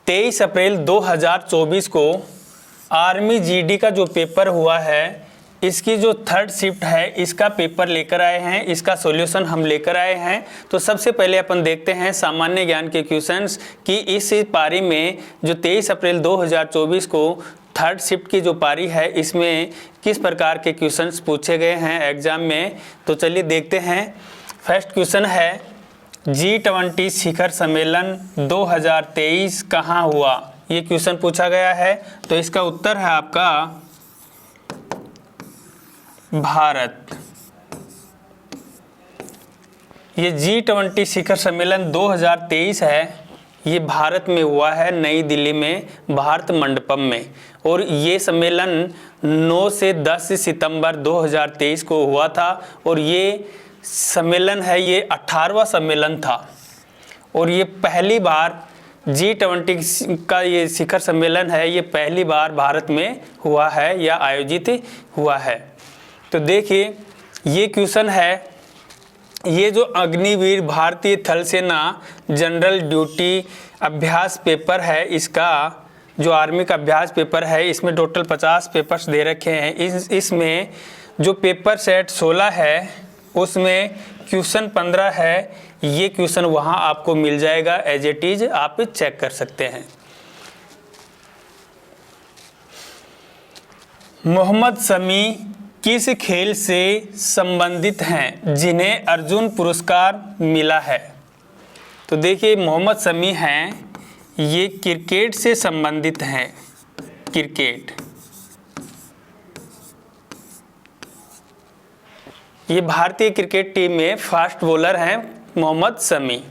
23 अप्रैल 2024 को army GD का जो पेपर हुआ है, इसकी जो थर्ड शिफ्ट है इसका पेपर लेकर आए हैं, इसका सॉल्यूशन हम लेकर आए हैं। तो सबसे पहले अपन देखते हैं सामान्य ज्ञान के क्वेश्चंस कि इस पारी में जो 23 अप्रैल 2024 को थर्ड शिफ्ट की जो पारी है इसमें किस प्रकार के क्वेश्चंस पूछे गए हैं एग्जाम में। तो चलिए देखते हैं। फर्स्ट क्वेश्चन है G20 शिखर सम्मेलन 2023 कहाँ हुआ, ये क्वेश्चन पूछा गया है। तो इसका उत्तर है आपका भारत। ये G20 शिखर सम्मेलन 2023 है, ये भारत में हुआ है, नई दिल्ली में भारत मंडपम में। और ये सम्मेलन 9 से 10 सितंबर 2023 को हुआ था। और ये सम्मेलन है, ये 18वां सम्मेलन था। और ये पहली बार G20 का ये शिखर सम्मेलन है, ये पहली बार भारत में हुआ है या आयोजित हुआ है। तो देखिए ये क्वेश्चन है, ये जो अग्निवीर भारतीय थल सेना जनरल ड्यूटी अभ्यास पेपर है, इसका जो आर्मी का अभ्यास पेपर है, इसमें टोटल 50 पेपर्स दे रखे हैं। इसमें जो पेपर सेट 16 है उसमें क्वेश्चन 15 है। ये क्वेश्चन वहाँ आपको मिल जाएगा, एज इट इज आप चेक कर सकते हैं। मोहम्मद शमी किस खेल से संबंधित हैं जिन्हें अर्जुन पुरस्कार मिला है। तो देखिए मोहम्मद शमी हैं, ये क्रिकेट से संबंधित हैं, क्रिकेट। ये भारतीय क्रिकेट टीम में फास्ट बॉलर हैं मोहम्मद शमी।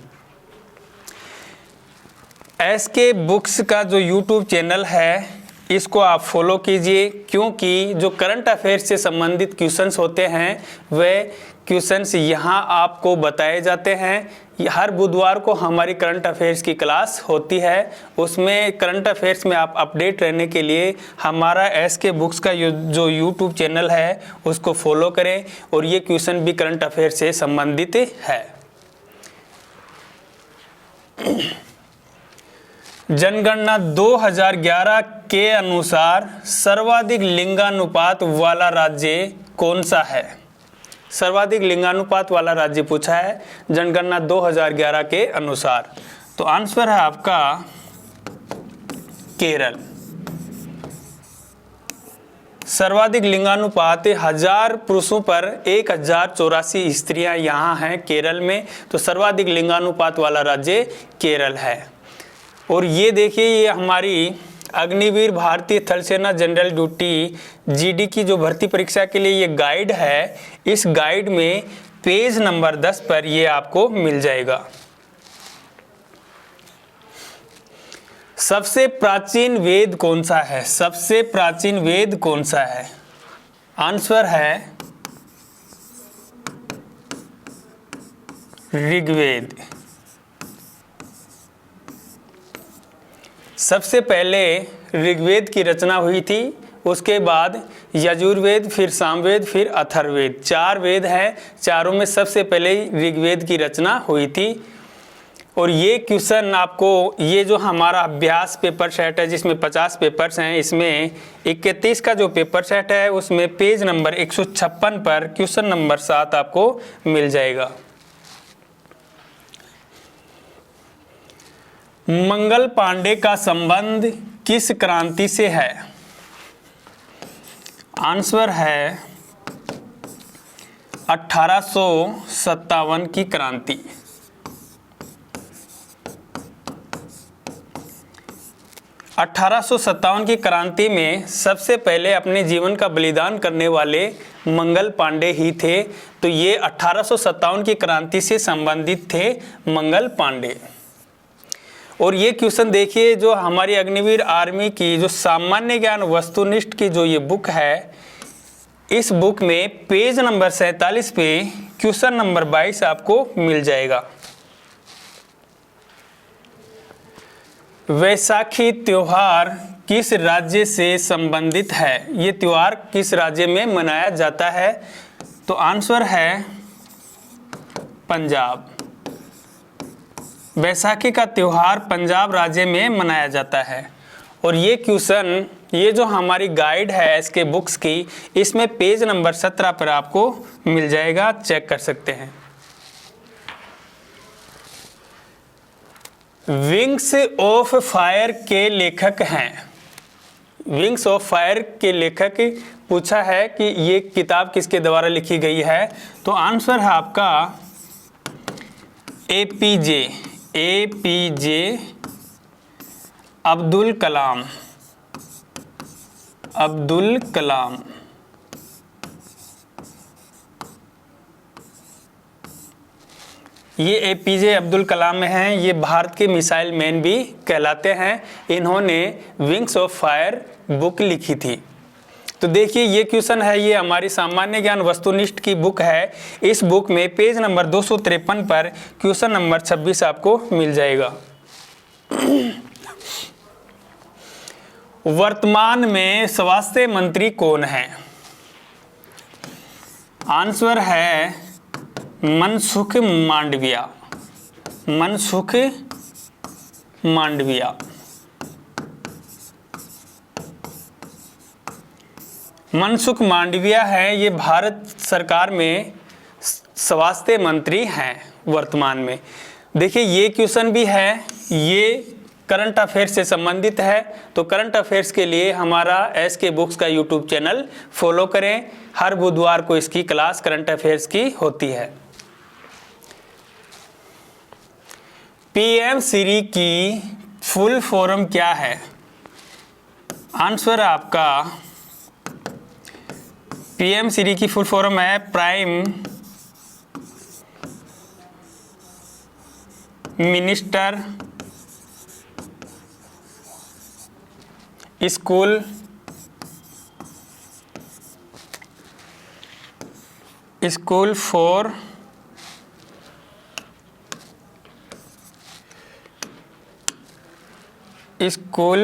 SK बुक्स का जो यूट्यूब चैनल है इसको आप फॉलो कीजिए, क्योंकि जो करंट अफेयर्स से संबंधित क्वेश्चंस होते हैं वह क्वेश्चंस यहाँ आपको बताए जाते हैं। हर बुधवार को हमारी करंट अफेयर्स की क्लास होती है, उसमें करंट अफेयर्स में आप अपडेट रहने के लिए हमारा SK बुक्स का जो यूट्यूब चैनल है उसको फॉलो करें। और ये क्वेश्चन भी करंट अफेयर्स से संबंधित है। जनगणना 2011 के अनुसार सर्वाधिक लिंगानुपात वाला राज्य कौन सा है। सर्वाधिक लिंगानुपात वाला राज्य पूछा है जनगणना 2011 के अनुसार। तो आंसर है आपका केरल। सर्वाधिक लिंगानुपात 1000 पुरुषों पर 1084 स्त्रियां यहाँ हैं केरल में। तो सर्वाधिक लिंगानुपात वाला राज्य केरल है। और ये देखिए, ये हमारी अग्निवीर भारतीय थल सेना जनरल ड्यूटी जीडी की जो भर्ती परीक्षा के लिए ये गाइड है, इस गाइड में पेज नंबर 10 पर ये आपको मिल जाएगा। सबसे प्राचीन वेद कौन सा है, सबसे प्राचीन वेद कौन सा है। आंसर है ऋग्वेद। सबसे पहले ऋग्वेद की रचना हुई थी, उसके बाद यजुर्वेद, फिर सामवेद, फिर अथर्ववेद, 4 वेद हैं। चारों में सबसे पहले ऋग्वेद की रचना हुई थी। और ये क्वेश्चन आपको, ये जो हमारा अभ्यास पेपर सेट है जिसमें 50 पेपर्स हैं, इसमें 31 का जो पेपर सेट है उसमें पेज नंबर 156 पर क्वेश्चन नंबर 7 आपको मिल जाएगा। मंगल पांडे का संबंध किस क्रांति से है। आंसर है 1857 की क्रांति। 1857 की क्रांति में सबसे पहले अपने जीवन का बलिदान करने वाले मंगल पांडे ही थे। तो ये 1857 की क्रांति से संबंधित थे मंगल पांडे। और ये क्वेश्चन देखिए, जो हमारी अग्निवीर आर्मी की जो सामान्य ज्ञान वस्तुनिष्ठ की जो ये बुक है, इस बुक में पेज नंबर 47 पे क्वेश्चन नंबर 22 आपको मिल जाएगा। वैसाखी त्योहार किस राज्य से संबंधित है, ये त्योहार किस राज्य में मनाया जाता है। तो आंसर है पंजाब। बैसाखी का त्यौहार पंजाब राज्य में मनाया जाता है। और ये क्वेश्चन, ये जो हमारी गाइड है एसके बुक्स की, इसमें पेज नंबर 17 पर आपको मिल जाएगा, चेक कर सकते हैं। विंग्स ऑफ फायर के लेखक हैं। विंग्स ऑफ फायर के लेखक पूछा है कि ये किताब किसके द्वारा लिखी गई है, तो आंसर है आपका एपीजे अब्दुल कलाम। अब्दुल कलाम। ये एपीजे अब्दुल कलाम हैं, ये भारत के मिसाइल मैन भी कहलाते हैं। इन्होंने विंग्स ऑफ फायर बुक लिखी थी। तो देखिए ये क्वेश्चन है, ये हमारी सामान्य ज्ञान वस्तुनिष्ठ की बुक है। इस बुक में पेज नंबर 253 पर क्वेश्चन नंबर 26 आपको मिल जाएगा। वर्तमान में स्वास्थ्य मंत्री कौन है? आंसर है मनसुख मांडविया। मनसुख मांडविया। मनसुख मांडविया है, ये भारत सरकार में स्वास्थ्य मंत्री हैं वर्तमान में। देखिए ये क्वेश्चन भी है, ये करंट अफेयर्स से संबंधित है। तो करंट अफेयर्स के लिए हमारा एसके बुक्स का यूट्यूब चैनल फॉलो करें। हर बुधवार को इसकी क्लास करंट अफेयर्स की होती है। पीएम श्री की फुल फॉर्म क्या है? आंसर आपका पीएम श्री की फुल फॉर्म है prime minister school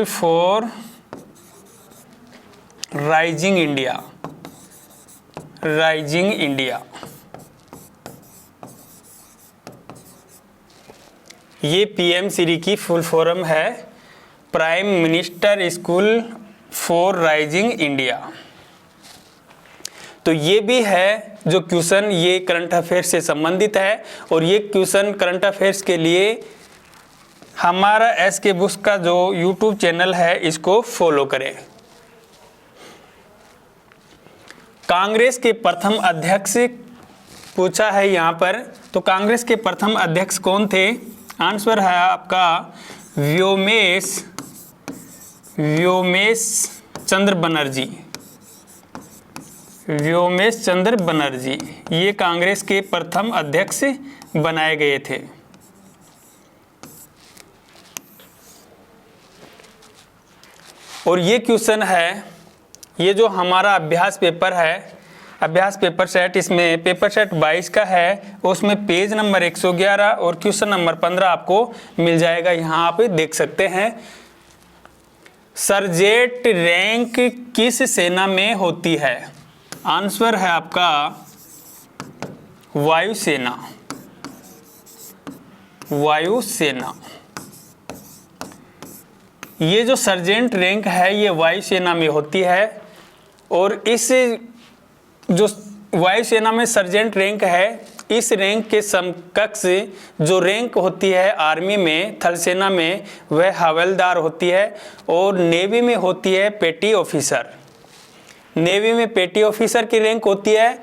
for rising India. Rising India. ये पीएम श्री की फुल फॉर्म है prime minister school for rising India. तो ये भी है जो क्वेश्चन, ये करंट अफेयर्स से संबंधित है। और ये क्वेश्चन करंट अफेयर्स के लिए हमारा एसके बुक्स का जो यूट्यूब चैनल है इसको फॉलो करें। कांग्रेस के प्रथम अध्यक्ष पूछा है यहाँ पर, तो कांग्रेस के प्रथम अध्यक्ष कौन थे? आंसर है आपका व्योमेश चंद्र बनर्जी। व्योमेश चंद्र बनर्जी, ये कांग्रेस के प्रथम अध्यक्ष बनाए गए थे। और ये क्वेश्चन है, ये जो हमारा अभ्यास पेपर है, अभ्यास पेपर सेट, इसमें पेपर सेट 22 का है। उसमें पेज नंबर 111 और क्वेश्चन नंबर 15 आपको मिल जाएगा। यहाँ आप देख सकते हैं। सर्जेंट रैंक किस सेना में होती है? आंसर है आपका वायुसेना। वायुसेना। ये जो सर्जेंट रैंक है ये वायुसेना में होती है। और इस जो वायुसेना में सर्जेंट रैंक है, इस रैंक के समकक्ष जो रैंक होती है आर्मी में, थल सेना में, वह हवलदार होती है। और नेवी में होती है पेटी ऑफिसर। नेवी में पेटी ऑफिसर की रैंक होती है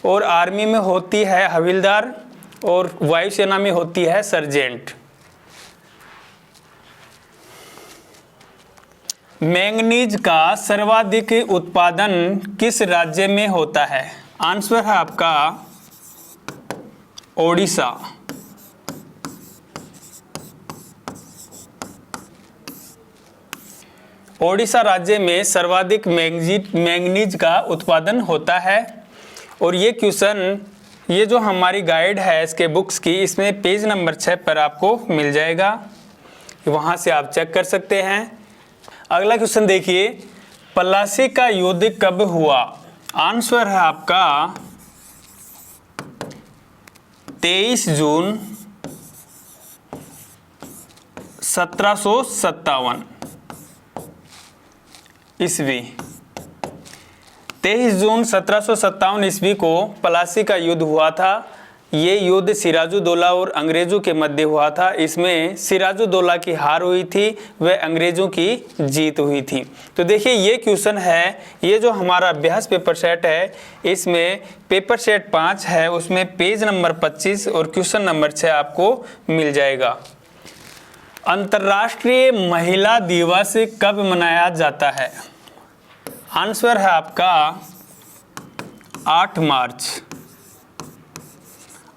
और आर्मी में होती है हवलदार और वायुसेना में होती है सर्जेंट। मैंगनीज का सर्वाधिक उत्पादन किस राज्य में होता है? आंसर है आपका ओडिशा। ओडिशा राज्य में सर्वाधिक मैंगनीज का उत्पादन होता है। और ये क्वेश्चन, ये जो हमारी गाइड है इसके बुक्स की, इसमें पेज नंबर 6 पर आपको मिल जाएगा। वहाँ से आप चेक कर सकते हैं। अगला क्वेश्चन देखिए, प्लासी का युद्ध कब हुआ? आंसर है आपका 23 जून 1757 ईस्वी। 23 जून 1757 ईस्वी को प्लासी का युद्ध हुआ था। ये युद्ध सिराजुद्दौला और अंग्रेज़ों के मध्य हुआ था। इसमें सिराजुद्दौला की हार हुई थी, वह अंग्रेज़ों की जीत हुई थी। तो देखिए ये क्वेश्चन है, ये जो हमारा अभ्यास पेपर सेट है, इसमें पेपर सेट 5 है, उसमें पेज नंबर 25 और क्वेश्चन नंबर 6 आपको मिल जाएगा। अंतर्राष्ट्रीय महिला दिवस कब मनाया जाता है? आंसर है आपका 8 मार्च।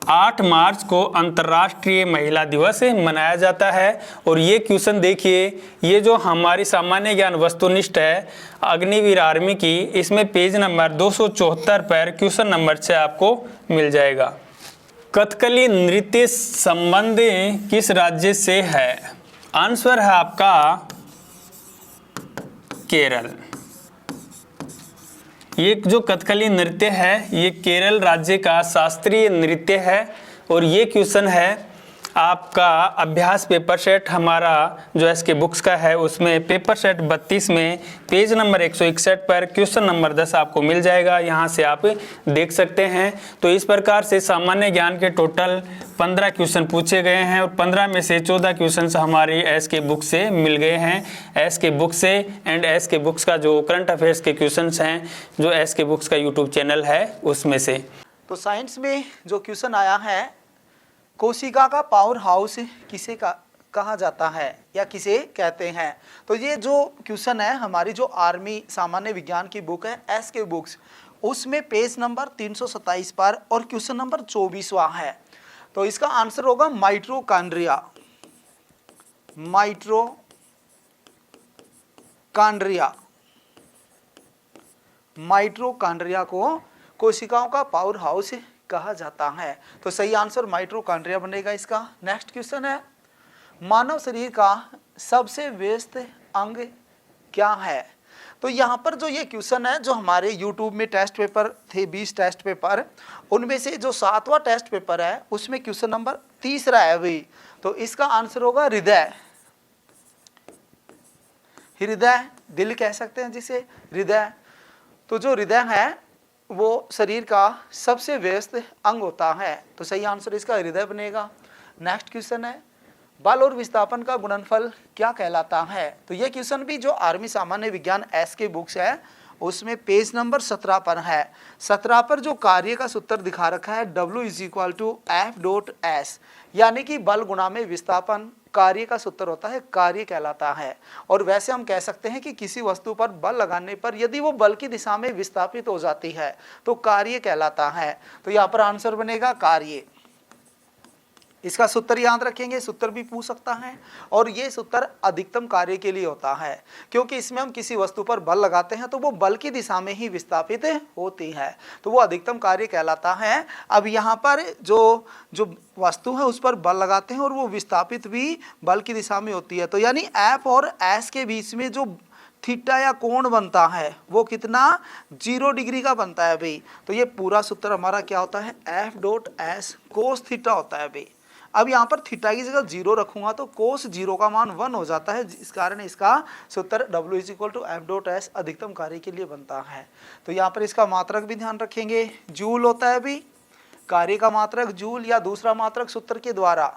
8 मार्च को अंतर्राष्ट्रीय महिला दिवस मनाया जाता है। और ये क्वेश्चन देखिए, ये जो हमारी सामान्य ज्ञान वस्तुनिष्ठ है अग्निवीर आर्मी की, इसमें पेज नंबर 274 पर क्वेश्चन नंबर 6 आपको मिल जाएगा। कथकली नृत्य संबंध किस राज्य से है? आंसर है आपका केरल। ये जो कथकली नृत्य है ये केरल राज्य का शास्त्रीय नृत्य है। और ये क्वेश्चन है आपका अभ्यास पेपर सेट हमारा जो एसके बुक्स का है, उसमें पेपर सेट 32 में पेज नंबर 161 पर क्वेश्चन नंबर 10 आपको मिल जाएगा। यहाँ से आप देख सकते हैं। तो इस प्रकार से सामान्य ज्ञान के टोटल 15 क्वेश्चन पूछे गए हैं और 15 में से 14 क्वेश्चन हमारी एसके बुक से मिल गए हैं। एसके बुक से एंड एसके बुक्स का जो करंट अफेयर्स के क्वेश्चन हैं जो एसके बुक्स का यूट्यूब चैनल है उसमें से। तो साइंस में जो क्वेश्चन आया है, कोशिका का पावर हाउस किसे कहा जाता है या किसे कहते हैं? तो ये जो क्वेश्चन है हमारी जो आर्मी सामान्य विज्ञान की बुक है एसके बुक्स, उसमें पेज नंबर 327 पर और क्वेश्चन नंबर 24वां है। तो इसका आंसर होगा माइटोकॉन्ड्रिया। माइटोकॉन्ड्रिया को कोशिकाओं का पावर हाउस कहा जाता है। तो सही आंसर माइटोकॉन्ड्रिया बनेगा इसका। नेक्स्ट क्वेश्चन है, मानव शरीर का सबसे व्यस्त अंग क्या है? तो यहाँ पर जो ये क्वेश्चन है, जो हमारे YouTube में टेस्ट पेपर थे 20 टेस्ट पेपर, उनमें से जो 7वां टेस्ट पेपर है उसमें क्वेश्चन नंबर 3 है भाई। तो इसका आंसर होगा हृदय। हृदय, दिल कह सकते हैं जिसे, हृदय। तो जो हृदय है वो शरीर का सबसे व्यस्त अंग होता है। तो सही आंसर इसका हृदय बनेगा। नेक्स्ट क्वेश्चन है, बल और विस्थापन का गुणनफल क्या कहलाता है? तो ये क्वेश्चन भी जो आर्मी सामान्य विज्ञान एसके बुक्स है उसमें पेज नंबर 17 पर है। 17 पर जो कार्य का सूत्र दिखा रखा है W = F.S, यानी कि बल गुणा में विस्थापन कार्य का सूत्र होता है, कार्य कहलाता है। और वैसे हम कह सकते हैं कि किसी वस्तु पर बल लगाने पर यदि वो बल की दिशा में विस्थापित हो जाती है तो कार्य कहलाता है। तो यहाँ पर आंसर बनेगा कार्य। इसका सूत्र याद रखेंगे, सूत्र भी पूछ सकता है। और ये सूत्र अधिकतम कार्य के लिए होता है, क्योंकि इसमें हम किसी वस्तु पर बल लगाते हैं तो वो बल की दिशा में ही विस्थापित होती है, तो वो अधिकतम कार्य कहलाता है। अब यहाँ पर जो वस्तु है उस पर बल लगाते हैं और वो विस्थापित भी बल की दिशा में होती है। तो यानी F और S के बीच में जो थीटा या कोण बनता है वो कितना, 0 डिग्री का बनता है भाई। तो ये पूरा सूत्र हमारा क्या होता है, F.S cos थीटा होता है भाई। अब यहाँ पर थीटा की जगह 0 रखूंगा तो कोस 0 का मान 1 हो जाता है, इस कारण इसका सूत्र W = F.S अधिकतम कार्य के लिए बनता है। तो यहाँ पर इसका मात्रक भी ध्यान रखेंगे, जूल होता है भी, कार्य का मात्रक जूल, या दूसरा मात्रक सूत्र के द्वारा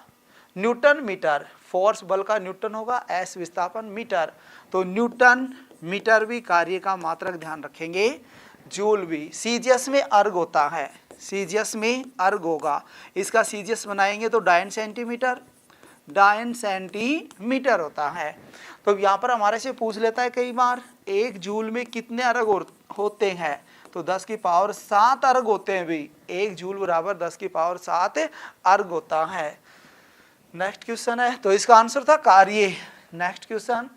न्यूटन मीटर, फोर्स बल का न्यूटन होगा, S विस्थापन मीटर, तो न्यूटन मीटर भी कार्य का मात्रक ध्यान रखेंगे, जूल भी। सीजियस में अर्ग होता है, सीजियस में अर्ग होगा, इसका सीजियस बनाएंगे तो डायन सेंटीमीटर होता है। तो यहाँ पर हमारे से पूछ लेता है कई बार 1 जूल में कितने अर्ग होते हैं? तो 10⁷ अर्ग होते हैं भाई। 1 जूल बराबर 10⁷ अर्ग होता है। नेक्स्ट क्वेश्चन है, तो इसका आंसर था कार्य। नेक्स्ट क्वेश्चन,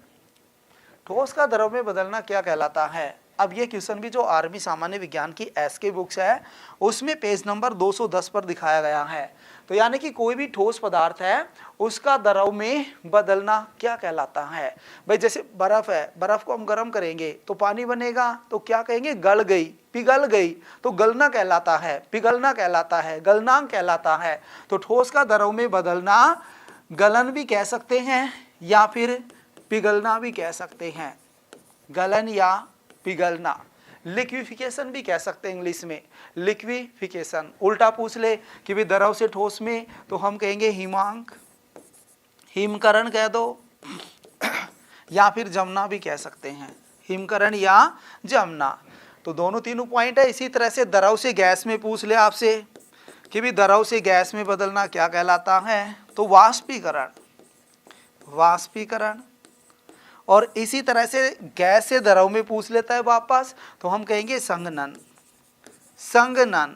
ठोस का द्रव में बदलना क्या कहलाता है? अब ये क्वेश्चन भी जो आर्मी सामान्य विज्ञान की एसके बुक्स है उसमें पेज नंबर 210 पर दिखाया गया है। तो यानी कि कोई भी ठोस पदार्थ है उसका द्रव में बदलना क्या कहलाता है? भाई जैसे बर्फ है, बर्फ को हम गर्म करेंगे तो पानी बनेगा, तो क्या कहेंगे, गल गई, पिघल गई, तो गलना कहलाता है, पिघलना कहलाता है, गलनांक कहलाता है। तो ठोस का द्रव में बदलना गलन भी कह सकते हैं या फिर पिघलना भी कह सकते हैं, गलन या पिघलना। लिक्विफिकेशन भी कह सकते हैं इंग्लिश में, लिक्विफिकेशन। उल्टा पूछ ले कि भी द्रव से ठोस में, तो हम कहेंगे हिमांक, हिमकरण कह दो, या फिर जमना भी कह सकते हैं, हिमकरण या जमना। तो दोनों तीनों पॉइंट है। इसी तरह से द्रव से गैस में पूछ ले आपसे कि भी द्रव से गैस में बदलना क्या कहलाता है, तो वाष्पीकरण, वाष्पीकरण। और इसी तरह से गैस से द्रव में पूछ लेता है वापस, तो हम कहेंगे संघनन, संघनन।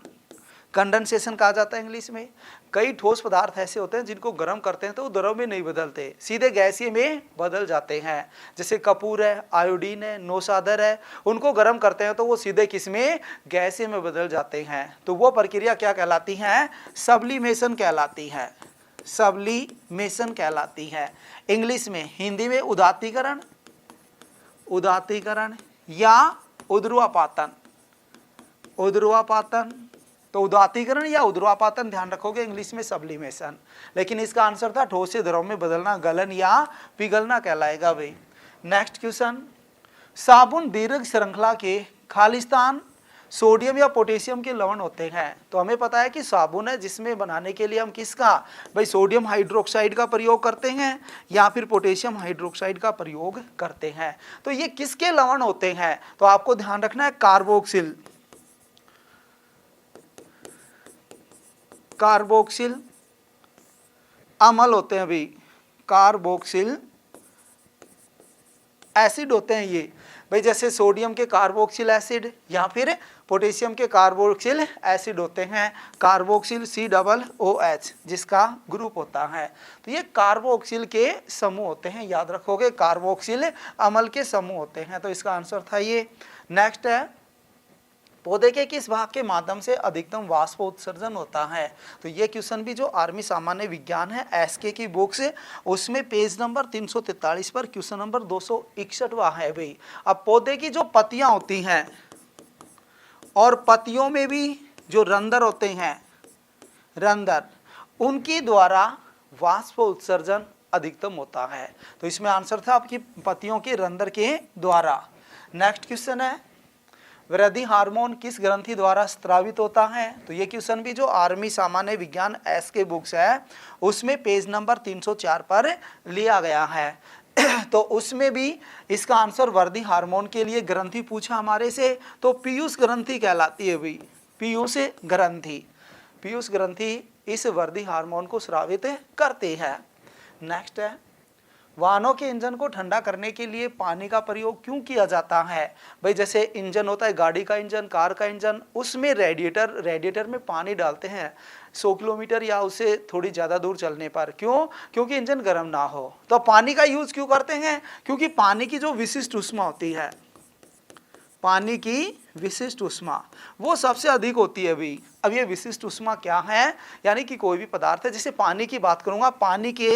कंडेंसेशन कहा जाता है इंग्लिश में। कई ठोस पदार्थ ऐसे होते हैं जिनको गर्म करते हैं तो वो द्रव में नहीं बदलते, सीधे गैसीय में बदल जाते हैं। जैसे कपूर है, आयोडीन है, नौशादर है, उनको गर्म करते हैं तो वो सीधे किसमें, गैसीय में बदल जाते हैं। तो वो प्रक्रिया क्या कहलाती है, सब्लिमेशन कहलाती है, सब्लिमेशन कहलाती है इंग्लिश में। हिंदी में उदात्तीकरण, उदात्तीकरण या उद्रवापातन, उद्रवापातन। तो उदात्तीकरण या उद्रवापातन ध्यान रखोगे, इंग्लिश में सब्लिमेशन। लेकिन इसका आंसर था ठोस से द्रव में बदलना, गलन या पिघलना कहलाएगा भाई। नेक्स्ट क्वेश्चन, साबुन दीर्घ श्रृंखला के खालिस्तान सोडियम या पोटेशियम के लवण होते हैं। तो हमें पता है कि साबुन है जिसमें बनाने के लिए हम किसका, भाई सोडियम हाइड्रोक्साइड का प्रयोग करते हैं या फिर पोटेशियम हाइड्रोक्साइड का प्रयोग करते हैं। तो ये किसके लवण होते हैं, तो आपको ध्यान रखना है कार्बोक्सिल, कार्बोक्सिल अम्ल होते हैं भाई, कार्बोक्सिल एसिड होते हैं ये भाई। जैसे सोडियम के कार्बोक्सिल एसिड या फिर पोटेशियम के कार्बोक्सिल एसिड होते हैं, कार्बोक्सिल COOH जिसका ग्रुप होता है। तो ये कार्बोक्सिल के समूह होते हैं, याद रखोगे, कार्बोक्सिल अम्ल के समूह होते हैं। तो इसका आंसर था ये। नेक्स्ट है, पौधे के किस भाग के माध्यम से अधिकतम वाष्प उत्सर्जन होता है। तो ये क्वेश्चन भी जो आर्मी सामान्य विज्ञान है SK की बुक्स, उसमें पेज नंबर 343 पर क्वेश्चन नंबर 261 है भाई। अब पौधे की जो पत्तियां होती हैं और पत्तियों में भी जो रंध्र होते हैं, रंध्र, उनके द्वारा वाष्प उत्सर्जन अधिकतम होता है। तो इसमें आंसर था आपकी पत्तियों के रंध्र के द्वारा। नेक्स्ट क्वेश्चन है, वृद्धि हार्मोन किस ग्रंथि द्वारा स्रावित होता है। तो ये क्वेश्चन भी जो आर्मी सामान्य विज्ञान SK बुक्स है उसमें पेज नंबर 304 पर लिया गया है। तो उसमें भी इसका आंसर वृद्धि हार्मोन के लिए ग्रंथि पूछा हमारे से, तो पीयूष ग्रंथि कहलाती है भाई, पीयूष ग्रंथि, पीयूष ग्रंथि इस वृद्धि हार्मोन को स्रावित करते हैं। नेक्स्ट है, वाहनों के इंजन को ठंडा करने के लिए पानी का प्रयोग क्यों किया जाता है। भाई जैसे इंजन होता है, गाड़ी का इंजन, कार का इंजन, उसमें रेडिएटर में पानी डालते हैं 100 किलोमीटर या उससे थोड़ी ज़्यादा दूर चलने पर। क्यों, क्योंकि इंजन गर्म ना हो। तो पानी का यूज़ क्यों करते हैं, क्योंकि पानी की जो विशिष्ट ऊष्मा होती है, पानी की विशिष्ट ऊष्मा वो सबसे अधिक होती है अभी। अब ये विशिष्ट ऊष्मा क्या है, यानी कि कोई भी पदार्थ है, जैसे पानी की बात करूंगा, पानी के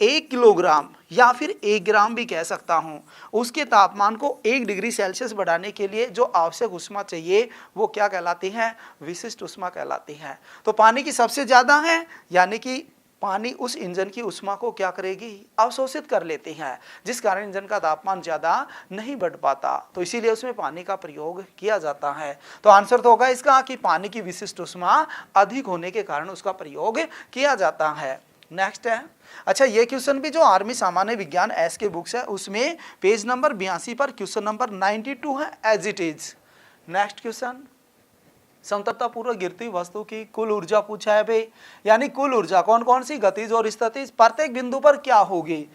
1 किलोग्राम या फिर 1 ग्राम भी कह सकता हूं, उसके तापमान को 1 डिग्री सेल्सियस बढ़ाने के लिए जो आवश्यक ऊष्मा चाहिए वो क्या कहलाती है, विशिष्ट ऊष्मा कहलाती है। तो पानी की सबसे ज्यादा है, यानी कि पानी उस इंजन की ऊष्मा को क्या करेगी, अवशोषित कर लेती है, जिस कारण इंजन का तापमान ज्यादा नहीं बढ़ पाता। तो इसीलिए उसमें पानी का प्रयोग किया जाता है। तो आंसर तो होगा इसका कि पानी की विशिष्ट ऊष्मा अधिक होने के कारण उसका प्रयोग किया जाता है। नेक्स्ट है, अच्छा ये क्वेश्चन भी जो आर्मी सामान्य विज्ञान SK बुक्स है उसमें पेज नंबर 82 पर क्वेश्चन नंबर 92 है, as it is. Next question, समतलता पूर्वक गिरती वस्तु की कुल ऊर्जा पूछा है भाई, यानी कुल ऊर्जा कौन कौन सी गतिज और स्थितिज प्रत्येक बिंदु पर क्या होगी।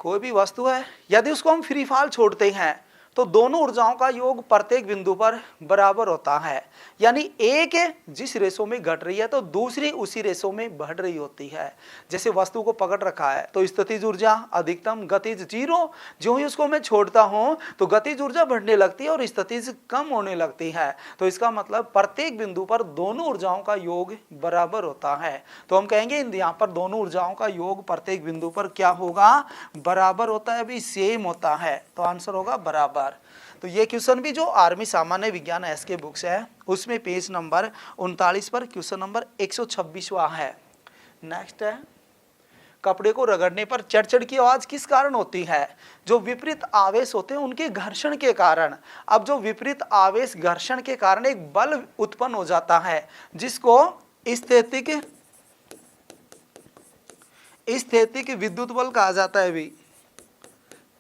कोई भी वस्तु है, यदि उसको हम फ्री फॉल छोड़ते हैं तो दोनों ऊर्जाओं का योग प्रत्येक बिंदु पर बराबर होता है, यानी एक जिस रेशो में घट रही है तो दूसरी उसी रेशो में बढ़ रही होती है। जैसे वस्तु को पकड़ रखा है तो स्थितिज ऊर्जा अधिकतम, गतिज 0, जो ही उसको मैं छोड़ता हूं तो गतिज ऊर्जा बढ़ने लगती है और स्थितिज कम होने लगती है। तो इसका मतलब प्रत्येक बिंदु पर दोनों ऊर्जाओं का योग बराबर होता है। तो हम कहेंगे यहाँ पर दोनों ऊर्जाओं का योग प्रत्येक बिंदु पर क्या होगा, बराबर होता है, अभी सेम होता है। तो आंसर होगा बराबर। तो ये क्वेश्चन भी जो आर्मी सामान्य विज्ञान SK बुक्स है उसमें पेज नंबर 39 पर क्वेश्चन नंबर 126वां है। नेक्स्ट है, कपड़े को रगड़ने पर चड़-चड़ की आवाज किस कारण होती है? जो विपरीत आवेश होते हैं उनके घर्षण के कारण। अब जो विपरीत आवेश घर्षण के कारण एक बल उत्पन्न हो जाता है जिसको स्थैतिक विद्युत बल कहा जाता है भी,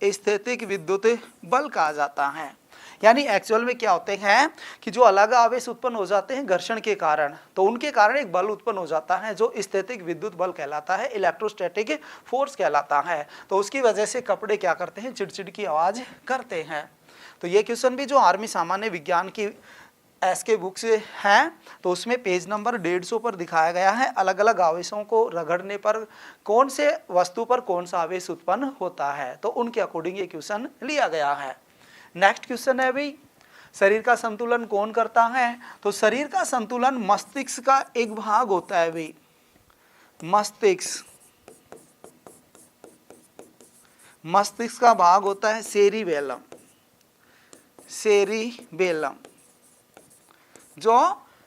स्थैतिक विद्युत बल कहा जाता है। यानी एक्चुअल में क्या होते हैं कि जो अलग आवेश उत्पन्न हो जाते हैं घर्षण के कारण, तो उनके कारण एक बल उत्पन्न हो जाता है जो स्थैतिक विद्युत बल कहलाता है, इलेक्ट्रोस्टैटिक फोर्स कहलाता है। तो उसकी वजह से कपड़े क्या करते हैं, चिड़चिड़ की आवाज करते हैं। तो ये क्वेश्चन भी जो आर्मी सामान्य विज्ञान की एसके बुक से है, तो उसमें पेज नंबर 150 पर दिखाया गया है अलग अलग आवेशों को रगड़ने पर कौन से वस्तु पर कौन सा आवेश उत्पन्न होता है, तो उनके अकॉर्डिंग ये क्वेश्चन लिया गया है। नेक्स्ट क्वेश्चन है भाई, शरीर का संतुलन कौन करता है? तो शरीर का संतुलन मस्तिष्क का एक भाग होता है भाई, मस्तिष्क का भाग होता है सेरिबेलम, जो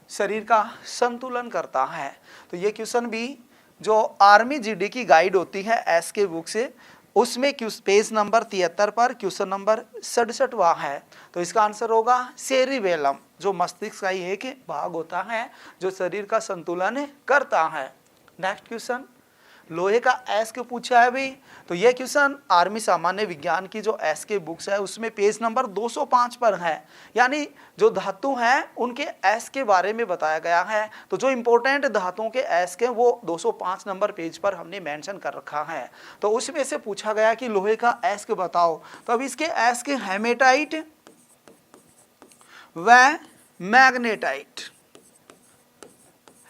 शरीर का संतुलन करता है। तो ये क्वेश्चन भी जो आर्मी जीडी की गाइड होती है एसके बुक से, उसमें पेज नंबर 73 पर क्वेश्चन नंबर 67वां है। तो इसका आंसर होगा सेरिबेलम, जो मस्तिष्क का ही एक भाग होता है जो शरीर का संतुलन करता है। नेक्स्ट क्वेश्चन, लोहे का एस्क पूछा है भाई। तो यह क्वेश्चन आर्मी सामान्य विज्ञान की जो एस्के बुक्स है उसमें पेज नंबर 205 पर है। यानी जो धातु हैं उनके एस के बारे में बताया गया है। तो जो इंपॉर्टेंट धातुओं के एस के वो 205 नंबर पेज पर हमने मेंशन कर रखा है। तो उसमें से पूछा गया कि लोहे का एस्क बताओ। तो अब इसके एस्क हेमेटाइट व मैग्नेटाइट,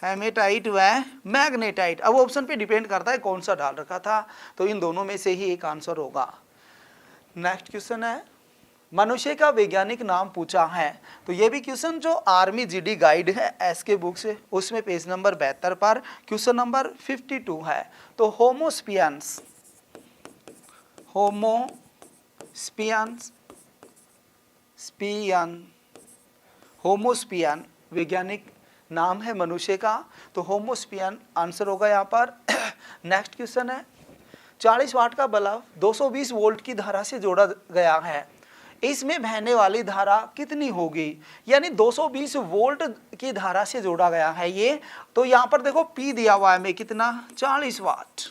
हेमेटाइट व मैग्नेटाइट। अब ऑप्शन पे डिपेंड करता है कौन सा डाल रखा था, तो इन दोनों में से ही एक आंसर होगा। नेक्स्ट क्वेश्चन है, मनुष्य का वैज्ञानिक नाम पूछा है। तो ये भी क्वेश्चन जो आर्मी जीडी गाइड है एसके बुक से, उसमें पेज नंबर 72 पर क्वेश्चन नंबर 52 है। तो होमोस्पियन वैज्ञानिक नाम है मनुष्य का, तो होमोस्पियन आंसर होगा यहाँ पर। नेक्स्ट क्वेश्चन है, 40 वाट का बल्ब 220 वोल्ट की धारा से जोड़ा गया है, इसमें बहने वाली धारा कितनी होगी? यानी 220 वोल्ट की धारा से जोड़ा गया है ये। तो यहाँ पर देखो पी दिया हुआ है में कितना, 40 वाट,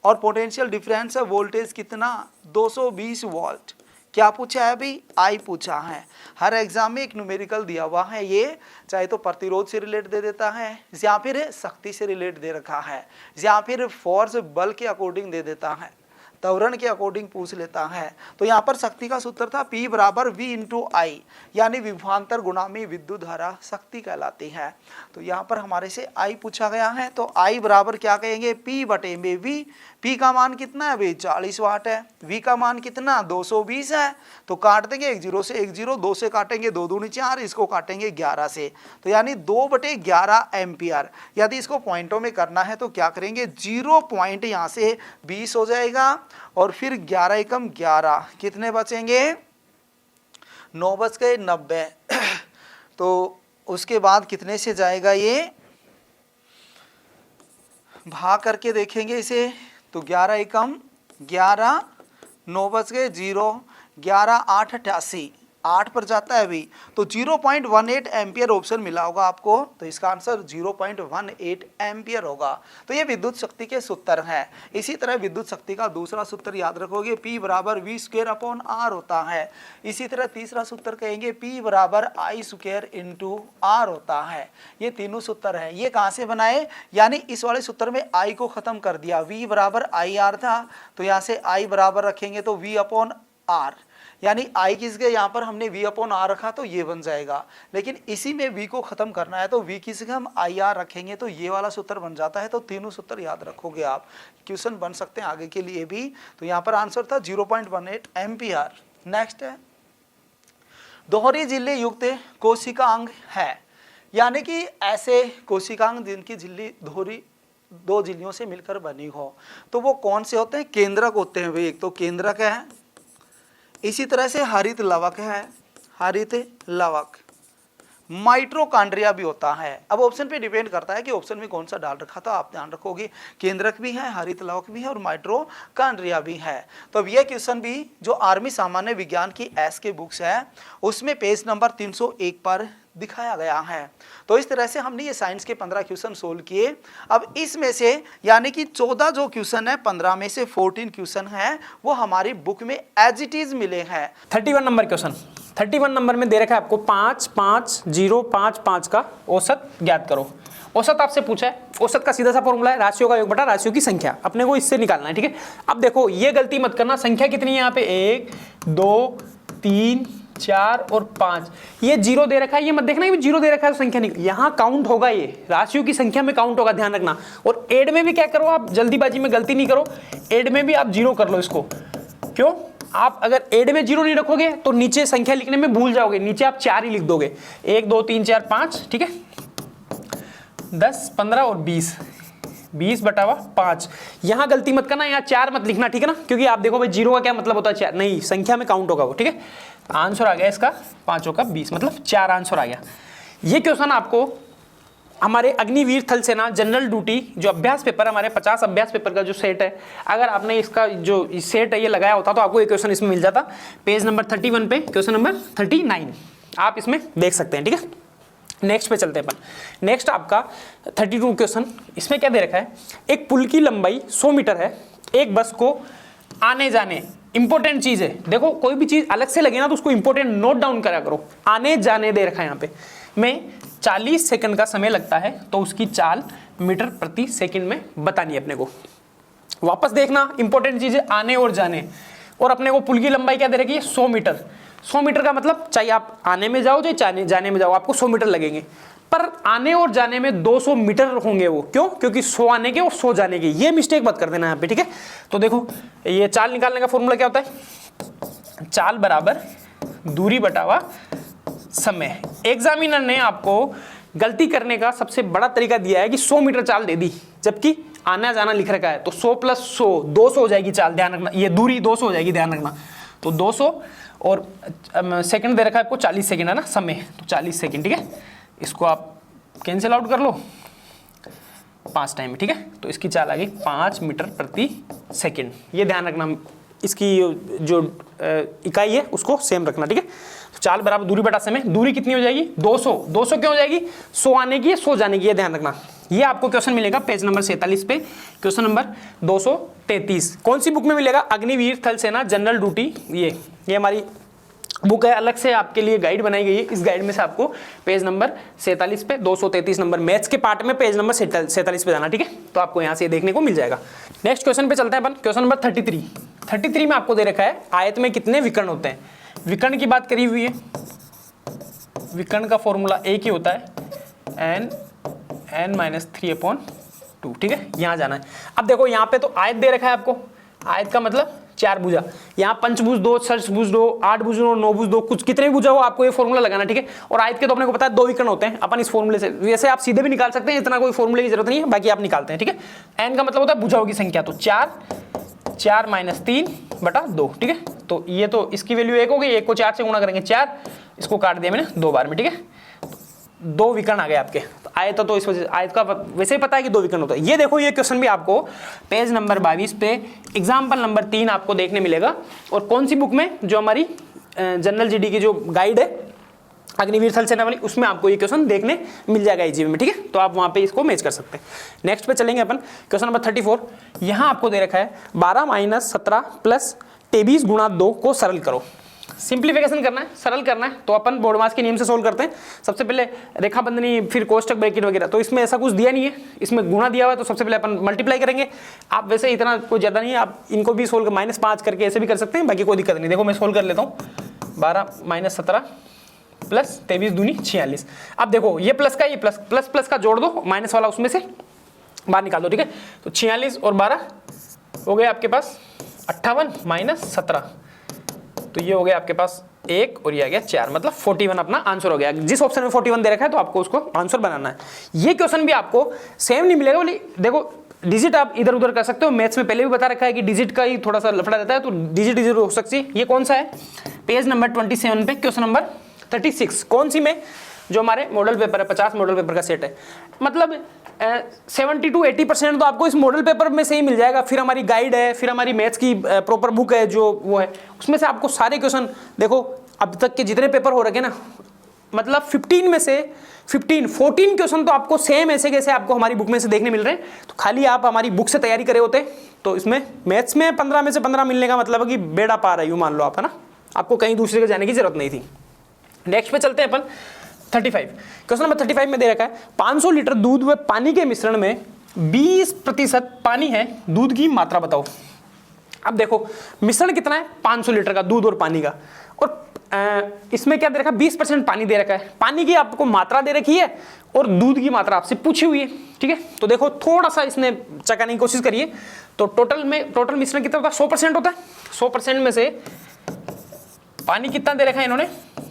और पोटेंशियल डिफरेंस है वोल्टेज कितना, 220 वोल्ट। क्या पूछा है अभी? आई पूछा है। हर एग्जाम में एक न्यूमेरिकल दिया हुआ है, ये चाहे तो प्रतिरोध से रिलेट दे देता है, या फिर शक्ति से रिलेट दे रखा है, या फिर फोर्स बल के अकॉर्डिंग दे देता है, त्वरण के अकॉर्डिंग पूछ लेता है। तो यहाँ पर शक्ति का सूत्र था P बराबर V इंटू आई, यानी विभवांतर गुणा में विद्युत धारा शक्ति कहलाती है। तो यहाँ पर हमारे से I पूछा गया है, तो I बराबर क्या कहेंगे, P बटे में V। P का मान कितना है भाई, 40 वाट है। V का मान कितना, 220 है। तो काट देंगे 1 0 से 1 0, 2 से काटेंगे 2 दूनी 4, इसको काटेंगे 11 से, तो यानी 2/11 एम्पियर। यदि इसको पॉइंटों में करना है तो क्या करेंगे, 0 पॉइंट यहाँ से 20 हो जाएगा, और फिर 11 एकम 11, कितने बचेंगे, 9 बच गए 90। तो उसके बाद कितने से जाएगा ये, भाग करके देखेंगे इसे, तो 11 एकम 11, 9 बच गए 0, 11 8 88, 8 पर जाता है अभी, तो 0.18 एम्पियर ऑप्शन मिला होगा आपको। तो इसका आंसर 0.18 एम्पियर होगा। तो ये विद्युत शक्ति के सूत्र हैं। इसी तरह विद्युत शक्ति का दूसरा सूत्र याद रखोगे, P बराबर V² होता है। इसी तरह तीसरा सूत्र कहेंगे P बराबर I² इंटू R होता है। ये तीनों सूत्र हैं। ये कहाँ से बनाए, यानी इस वाले सूत्र में I को खत्म कर दिया, V बराबर IR था, तो यहाँ से I बराबर रखेंगे तो V/R, यानी I किसके, यहाँ पर हमने V/R रखा तो ये बन जाएगा, लेकिन इसी में V को खत्म करना है तो V किसके हम IR रखेंगे, तो ये वाला सूत्र बन जाता है। तो तीनों सूत्र याद रखोगे आप, क्वेश्चन बन सकते हैं आगे के लिए भी। तो यहाँ पर आंसर था 0.18 एम्पियर। नेक्स्ट है, दोहरी झिल्ली युक्त कोशिकांग है, यानी कि ऐसे कोशिकांग जिनकी झिल्ली दोहरी 2 झिल्लियों से मिलकर बनी हो, तो वो कौन से होते हैं, केंद्रक होते हैं भाई। एक तो केंद्रक है, इसी तरह से हरित लवक है, हरित लवक, माइटोकॉन्ड्रिया भी होता है। अब ऑप्शन पे डिपेंड करता है कि ऑप्शन में कौन सा डाल रखा था, आप ध्यान रखोगे केंद्रक भी है, हरित लवक भी है और माइटोकॉन्ड्रिया भी है। तो अब ये क्वेश्चन भी जो आर्मी सामान्य विज्ञान की एस के बुक्स है उसमें पेज नंबर 301 पर दिखाया गया है। तो इस तरह से हमने ये साइंस के 15 क्वेश्चन सोल्व किए। अब इसमें से यानी कि 14 जो क्वेश्चन है 15 में से 14 क्वेश्चन है वो हमारी बुक में एज इट इज मिले हैं। 31 नंबर क्वेश्चन, 31 नंबर में दे रखा है आपको 5 5 0 5 5 का औसत ज्ञात करो। औसत आपसे पूछा है, औसत का सीधा सा फॉर्मूला है राशियों का योग बटा राशियों की संख्या, अपने को इससे निकालना है, ठीक है। अब देखो ये गलती मत करना, संख्या कितनी है यहाँ पे 1 2 3 4 और 5, ये 0 दे रखा है, ये मत देखना कि 0 दे रखा है तो संख्या नहीं, यहाँ काउंट होगा, ये राशियों की संख्या में काउंट होगा, ध्यान रखना। और एड में भी क्या करो आप, जल्दीबाजी में गलती नहीं करो, एड में भी आप 0 कर लो इसको। क्यों, आप अगर एड में 0 नहीं रखोगे तो नीचे संख्या लिखने में भूल जाओगे, नीचे आप 4 ही लिख दोगे, 1 2 3 4 5, ठीक है। 10 15 और 20, 20 बटा 5, यहाँ गलती मत करना, यहाँ 4 मत लिखना, ठीक है ना, क्योंकि आप देखो भाई 0 का क्या मतलब होता है 4, नहीं, संख्या में काउंट होगा वो, ठीक है। आंसर आ गया इसका 5 का 20, मतलब 4 आंसर आ गया। ये क्वेश्चन आपको हमारे अग्निवीर थल सेना जनरल ड्यूटी जो अभ्यास पेपर, हमारे 50 अभ्यास पेपर का जो सेट है, अगर आपने इसका जो सेट है ये लगाया होता तो आपको ये क्वेश्चन इसमें मिल जाता। पेज नंबर 31 पे क्वेश्चन नंबर 39 आप इसमें देख सकते हैं, ठीक है। नेक्स्ट पे चलते हैं अपन। नेक्स्ट आपका 32 क्वेश्चन, इसमें क्या दे रखा है, एक पुल की लंबाई 100 मीटर है, एक बस को आने जाने, इंपॉर्टेंट चीज है, देखो कोई भी चीज अलग से लगे ना तो उसको इंपॉर्टेंट नोट डाउन करा करो। आने जाने दे रखा है यहाँ पे में 40 सेकंड का समय लगता है, तो उसकी चाल मीटर प्रति सेकंड में बतानी है अपने को। वापस देखना, इंपॉर्टेंट चीज है आने और जाने, और अपने को पुल की लंबाई क्या दे रखी है 100 मीटर। 100 मीटर का मतलब चाहे आप आने में जाओ चाहे जाने में जाओ आपको 100 मीटर लगेंगे, पर आने और जाने में 200 मीटर होंगे वो, क्यों, क्योंकि 100 आने के और 100 जाने के, ये मिस्टेक मत कर देना यहाँ पे, ठीक है। तो देखो ये चाल निकालने का फॉर्मूला क्या होता है, चाल बराबर दूरी बटावा समय। एग्जामिनर ने आपको गलती करने का सबसे बड़ा तरीका दिया है कि 100 मीटर चाल दे दी, जबकि आना जाना लिख रखा है, तो 100 + 100 200 हो जाएगी चाल, ध्यान रखना, ये दूरी 200 हो जाएगी, ध्यान रखना। तो 200 और सेकंड दे रखा है आपको 40 सेकंड है ना समय, तो 40 सेकंड, ठीक है। इसको आप कैंसिल आउट कर लो 5 टाइम में, ठीक है। तो इसकी चाल आ गई 5 मीटर प्रति सेकंड, ये ध्यान रखना, इसकी जो इकाई है उसको सेम रखना, ठीक है। तो चाल बराबर दूरी बटा समय, दूरी कितनी हो जाएगी 200, 200 क्यों हो जाएगी, 100 आने की 100 जाने की, ये ध्यान रखना। ये आपको क्वेश्चन मिलेगा पेज नंबर 47 पे, क्वेश्चन नंबर 233। कौन सी बुक में मिलेगा, अग्निवीर थल सेना जनरल ड्यूटी, ये हमारी बुक है, अलग से आपके लिए गाइड बनाई गई है। इस गाइड में से आपको पेज नंबर 47 पे 233 नंबर मैथ्स के पार्ट में पेज नंबर 47 पे जाना, ठीक है। तो आपको यहाँ से देखने को मिल जाएगा। नेक्स्ट क्वेश्चन पे चलते हैं अपन, क्वेश्चन नंबर 33 में आपको दे रखा है आयत में कितने विकर्ण होते हैं। विकर्ण की बात करी हुई है, विकर्ण का फॉर्मूला एक ही होता है n-3/2, ठीक है। यहाँ जाना है। अब देखो यहाँ पे तो आयत दे रखा है आपको, आयत का मतलब 4 भुजा, यहाँ पंचभुज 2, षष्ठभुज 2, 8 भुज 2, 9 भुज 2, कुछ कितने भी भुजा हो आपको ये फॉर्मूला लगाना, ठीक है। और आयत के तो अपने को पता है 2 विकर्ण होते हैं, अपन इस फॉर्मूले से वैसे आप सीधे भी निकाल सकते हैं, इतना कोई फॉर्मूले की जरूरत नहीं है, बाकी आप निकालते हैं, ठीक है। n का मतलब होता है भुजाओं की संख्या, तो 4 -3/2, ठीक है। तो ये तो इसकी वैल्यू 1 हो गई, 1 को 4 से गुणा करेंगे 4, इसको काट दिया मैंने 2 बार में, ठीक है। 2 विकर्ण आ गए आपके। तो आयत तो इस वजह आयत का वैसे ही पता है कि 2 विकर्ण होता है। ये देखो ये क्वेश्चन भी आपको पेज नंबर 22 पे एग्जाम्पल नंबर 3 आपको देखने मिलेगा। और कौन सी बुक में, जो हमारी जनरल जीडी की जो गाइड है अग्निवीर थल सेना वाली, उसमें आपको ये क्वेश्चन देखने मिल जाएगा इजी में, ठीक है। तो आप वहाँ पे इसको मैच कर सकते हैं। नेक्स्ट पे चलेंगे अपन, क्वेश्चन नंबर 34। यहाँ आपको दे रखा है 12 - 17 + 23 × 2 को सरल करो। सिंप्लीफिकेशन करना है, सरल करना है, तो अपन बोर्डमास के नियम से सोल्व करते हैं। सबसे पहले रेखा बंधनी, फिर कोष्टक ब्रैकेट वगैरह, तो इसमें ऐसा कुछ दिया नहीं है, इसमें गुणा दिया हुआ है, तो सबसे पहले अपन मल्टीप्लाई करेंगे। आप वैसे इतना कोई ज़्यादा नहीं है, आप इनको भी सोल्व -5 करके ऐसे भी कर सकते हैं, बाकी कोई दिक्कत नहीं। देखो मैं सोल्व कर लेता हूँ, 12 - 17 + 23 दूनी 46। अब देखो ये प्लस का, ये प्लस का जोड़ दो, माइनस वाला उसमें से बाहर निकाल दो, ठीक है। तो 46 और 12 हो गए आपके पास 58 - 17, तो ये हो गया आपके पास 1 और ये आ गया 4, मतलब 41 अपना आंसर हो गया। जिस ऑप्शन में 41 दे रखा है तो आपको उसको आंसर बनाना है। ये क्वेश्चन भी आपको सेम नहीं मिलेगा, बोले देखो डिजिट आप इधर उधर कर सकते हो, मैथ्स में पहले भी बता रखा है कि डिजिट का ही थोड़ा सा लफड़ा रहता है, तो डिजिट इधर हो सकती है। ये कौन सा है, पेज नंबर 27 पे क्वेश्चन नंबर 36। कौन सी में, जो हमारे मॉडल पेपर है, 50 मॉडल पेपर का सेट है, मतलब 70 to 80% तो आपको इस मॉडल पेपर में से ही मिल जाएगा। फिर हमारी गाइड है, फिर हमारी मैथ्स की प्रॉपर बुक है जो वो है, उसमें से आपको सारे क्वेश्चन, देखो अब तक के जितने पेपर हो रखे ना, मतलब 15 में से 14 क्वेश्चन तो आपको सेम ऐसे कैसे आपको हमारी बुक में से देखने मिल रहे हैं। तो खाली आप हमारी बुक से तैयारी करे होते तो इसमें मैथ्स में 15 में से 15 मिलने का मतलब है कि बेड़ा पार है, यूँ मान लो आप, है ना, आपको कहीं दूसरे के जाने की जरूरत नहीं थी। नेक्स्ट पे चलते हैं अपन 35। क्वेश्चन नंबर 35 में दे रखा है 500 लीटर दूध व पानी के मिश्रण में 20% पानी है, दूध की मात्रा बताओ। अब देखो मिश्रण कितना है, 500 लीटर का दूध और पानी का, और इसमें क्या दे रखा है, 20% पानी दे रखा है। पानी की आपको मात्रा दे रखी है और दूध की मात्रा आपसे पूछी हुई है, ठीक है। तो देखो थोड़ा सा इसने चकाने की कोशिश करिए। तो टोटल मिश्रण कितना होता है, 100% होता है। 100% में से पानी कितना दे रखा है इन्होंने,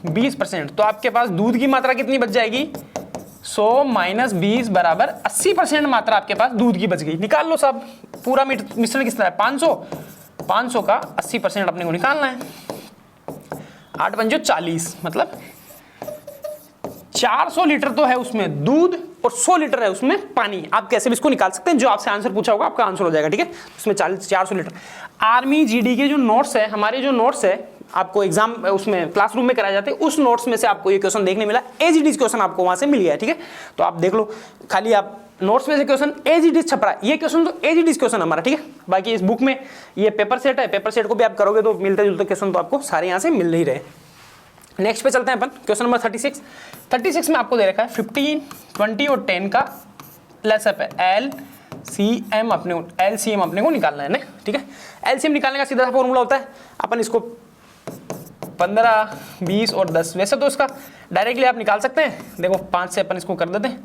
20%। तो आपके पास दूध की मात्रा कितनी बच जाएगी, 100 - 20 बराबर 80% मात्रा आपके पास दूध की बच गई। निकाल लो साहब, पूरा मिश्रण कितना है, 500 का 80% अपने को निकालना है। 8 पंजो 40, मतलब 400 लीटर तो है उसमें दूध और 100 लीटर है उसमें पानी। आप कैसे भी इसको निकाल सकते हैं, जो आपसे आंसर पूछा होगा आपका आंसर हो जाएगा, ठीक है। उसमें 400 लीटर। आर्मी जीडी के जो नोट्स है, हमारे जो नोट्स है आपको एग्जाम उसमें क्लासरूम में कराए जाते हैं, उस नोट्स में से आपको ये क्वेश्चन देखने मिला, एज इट इज क्वेश्चन आपको वहां से मिल गया, ठीक है। तो आप देख लो, खाली आप नोट्स में से क्वेश्चन एज इट इज छप रहा है, ये क्वेश्चन तो एज इट इज क्वेश्चन हमारा, ठीक है। बाकी इस बुक में ये पेपर सेट है, पेपर सेट को भी आप करोगे तो मिलते जुलते क्वेश्चन तो आपको सारे यहाँ से मिल ही रहे। नेक्स्ट पे चलते हैं अपन, क्वेश्चन नंबर 36। 36 में आपको दे रखा है 15, 20 और 10 का लसअप है, LCM अपने को निकालना है ना, ठीक है। LCM निकालने का सीधा सा फॉर्मूला होता है, अपन इसको 15, 20 और 10, वैसे तो इसका डायरेक्टली आप निकाल सकते हैं। देखो 5 से अपन इसको कर देते हैं,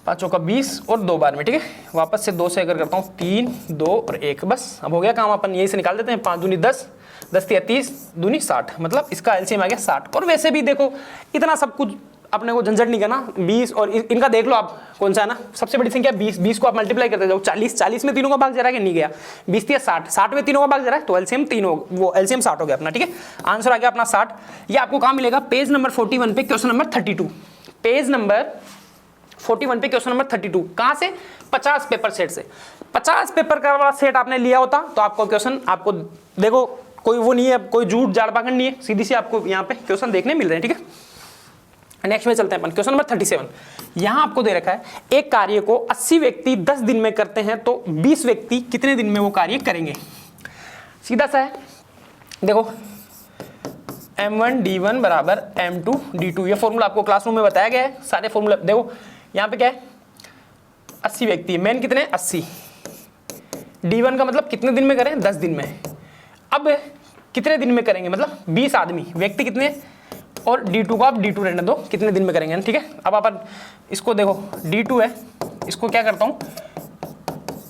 5 चौका 20 और 2 बार में, ठीक है। वापस से 2 से अगर करता हूँ 3, 2 और 1, बस अब हो गया काम। अपन यही से निकाल देते हैं, 5 दूनी 10, 10 तिया 30, दूनी 60, मतलब इसका एलसीएम आ गया 60। और वैसे भी देखो इतना सब कुछ अपने को झंझट नहीं करना। 20 और इनका देख लो आप कौन सा है ना, सबसे बड़ी संख्या 20, 20 को आप मल्टीप्लाई करते जाओ, 40 में तीनों का भाग जा रहा है कि नहीं गया, 20 तिया 60, 60 में तीनों का भाग जा रहा है, तो एलसीएम 60 हो गया अपना, ठीक है। आंसर आ गया अपना 60। ये आपको कहाँ मिलेगा, पेज नंबर 41 पे क्वेश्चन नंबर 32, पेज नंबर 41 पे क्वेश्चन नंबर 32। कहां से, 50 पेपर सेट से। 50 पेपर का सेट आपने लिया होता तो आपको क्वेश्चन, आपको देखो कोई वो नहीं है, कोई झूठ जाड़ पाखंड नहीं है, सीधी सी आपको यहाँ पे क्वेश्चन देखने मिल रहे हैं, ठीक है। नेक्स्ट में चलते हैं अपन, क्वेश्चन नंबर 37। यहां आपको दे रखा है एक कार्य को 80 व्यक्ति 10 दिन में करते हैं तो 20 व्यक्ति कितने दिन में वो कार्य करेंगे। सीधा सा है, देखो M1 D1 बराबर M2 D2, ये फॉर्मूला आपको क्लासरूम में बताया गया है, सारे फॉर्मूला देखो। यहाँ पे क्या है, 80 व्यक्ति, मेन कितने, 80। D1 का मतलब कितने दिन में करें, 10 दिन में। अब कितने दिन में करेंगे, मतलब 20 आदमी, व्यक्ति कितने, और D2 को आप D2 रहने दो, कितने दिन में करेंगे, ठीक है। अब अपन इसको देखो, D2 है, इसको क्या करता हूँ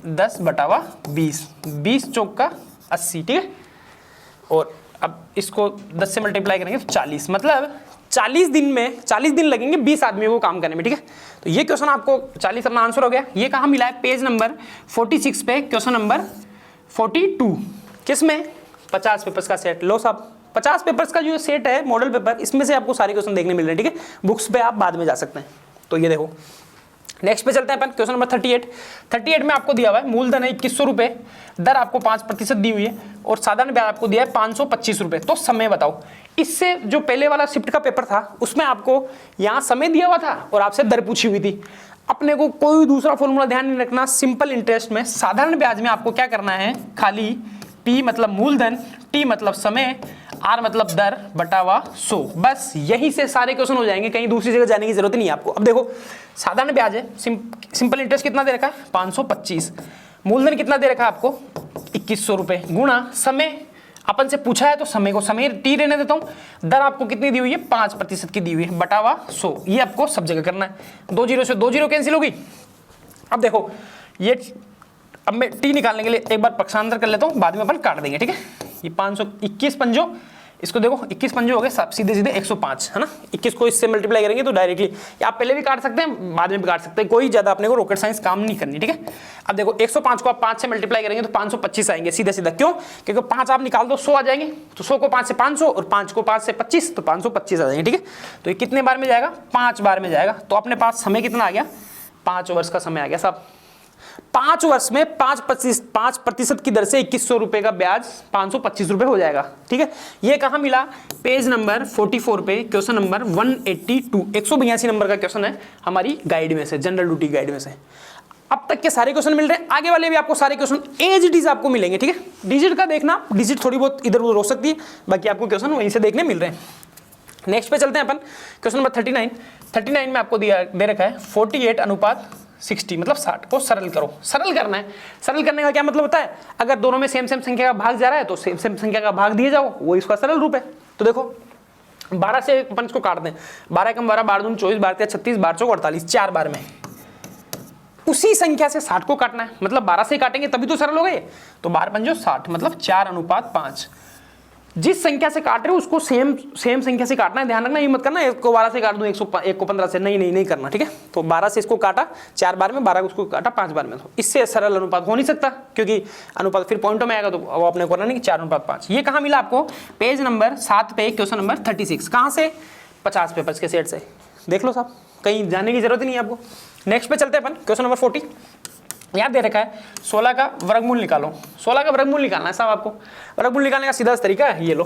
10/20, 20 चौक का 80, ठीक है। और अब इसको 10 से मल्टीप्लाई करेंगे तो 40, मतलब 40 दिन लगेंगे 20 आदमियों को काम करने में, ठीक है। तो ये क्वेश्चन आपको 40 अपना आंसर हो गया। ये कहाँ मिला है, पेज नंबर 46 पे क्वेश्चन नंबर 42, किसमें, 50 पेपर्स का सेट। लो साहब 50 पेपर्स का जो सेट है मॉडल पेपर, इसमें से आपको सारे क्वेश्चन देखने मिल रहे हैं, ठीक है। बुक्स पे आप बाद में जा सकते हैं। तो ये देखो नेक्स्ट पे चलते हैं अपन, क्वेश्चन नंबर 38 में आपको दिया हुआ है मूलधन है 2100 रुपए, दर आपको 5% दी हुई है और साधारण ब्याज आपको दिया है 525 रुपए। तो समय बताओ। इससे जो पहले वाला शिफ्ट का पेपर था उसमें आपको यहाँ समय दिया हुआ था और आपसे दर पूछी हुई थी। अपने को कोई दूसरा फॉर्मूला ध्यान नहीं रखना, सिंपल इंटरेस्ट में साधारण ब्याज में आपको क्या करना है, खाली P मतलब मूलधन, T मतलब समय, R मतलब दर बटावा 100, बस यही से सारे क्वेश्चन हो जाएंगे, कहीं दूसरी जगह जाने की जरूरत नहीं है आपको। अब देखो साधारण ब्याज है, सिंपल इंटरेस्ट कितना दे रखा है 525, मूलधन कितना दे रखा है आपको 2100 रुपए, गुणा समय अपन से पूछा है तो समय को समय T रहने देता हूँ, दर आपको कितनी दी हुई है 5% की दी हुई है, बटावा 100, ये आपको सब जगह करना है। 2 0 से 2 0 कैंसिल होगी। अब देखो ये, अब मैं T निकालने के लिए एक बार पक्षांतर कर लेता हूँ, बाद में अपन काट देंगे, ठीक है। ये 521 पंजो इसको देखो 21 पंजे हो गए सब सीधे सीधे 105 है ना। 21 को इससे मल्टीप्लाई करेंगे तो डायरेक्टली आप पहले भी काट सकते हैं बाद में भी काट सकते हैं, कोई ज्यादा अपने को रॉकेट साइंस काम नहीं करनी, ठीक है। अब देखो 105 को आप 5 से मल्टीप्लाई करेंगे तो 525 आएंगे सीधा सीधा, क्यों? क्योंकि 5 आप निकाल दो 100 आ जाएंगे, तो 100 को 5 से 500 और 5 को 5 से 25 तो 525 आ जाएंगे, ठीक है। तो ये कितने बार में जाएगा? 5 बार में जाएगा। तो अपने पास समय कितना आ गया? 5 वर्ष का समय आ गया साहब। 5 वर्ष में 5% की दर से 2100 रुपए का ब्याज 525 रुपए हो जाएगा, ठीक है। ये कहां मिला? पेज नंबर 44 पे क्वेश्चन नंबर 182 182 नंबर का क्वेश्चन है हमारी गाइड में से, जनरल ड्यूटी गाइड में से। अब तक के सारे क्वेश्चन मिल रहे हैं, आगे वाले भी आपको सारे क्वेश्चन एज इट इज आपको मिलेंगे, ठीक है। डिजिट का देखना, डिजिट थोड़ी बहुत इधर उधर हो सकती है, बाकी आपको क्वेश्चन वहीं से देखने मिल रहे हैं। नेक्स्ट पे चलते हैं अपन, क्वेश्चन नंबर 39 में आपको दे रखा है 48:60 मतलब 60 को सरल करो। सरल करना है, सरल करने का क्या मतलब होता है? अगर दोनों में सेम सेम संख्या का भाग जा रहा है तो सेम सेम संख्या का भाग दिए जाओ, वो इसका सरल रूप है। तो देखो 12 से अपन इसको काट दें, 12 कम 12 12 दूनी 24 12 36 12 चौक 48, 4 बार में उसी संख्या से 60 को काटना है, मतलब 12 से काटेंगे तभी तो सरल हो गए। तो 12 पंजो 60 मतलब 4:5। जिस संख्या से काट रहे हो उसको सेम संख्या से काटना है, ध्यान रखना, ये मत करना एक को 12 से काट दूं 1 को 15 से, नहीं करना, ठीक है। तो 12 से इसको काटा 4 बार में, 12 को उसको काटा 5 बार में, तो इससे सरल अनुपात हो नहीं सकता, क्योंकि अनुपात फिर पॉइंटों में आएगा तो वो अपने को करना नहीं कि 4:5। ये कहाँ मिला आपको? पेज नंबर 7 पे क्वेश्चन नंबर 36। कहाँ से? 50 पेपर्स के सेट से। देख लो साहब, कहीं जाने की जरूरत ही नहीं है आपको। नेक्स्ट पे चलते हैं अपन, क्वेश्चन नंबर 40। याद दे रखा है 16 का वर्गमूल निकालो। 16 का वर्गमूल निकालना है साहब आपको। वर्गमूल निकालने का सीधा तरीका है, ये लो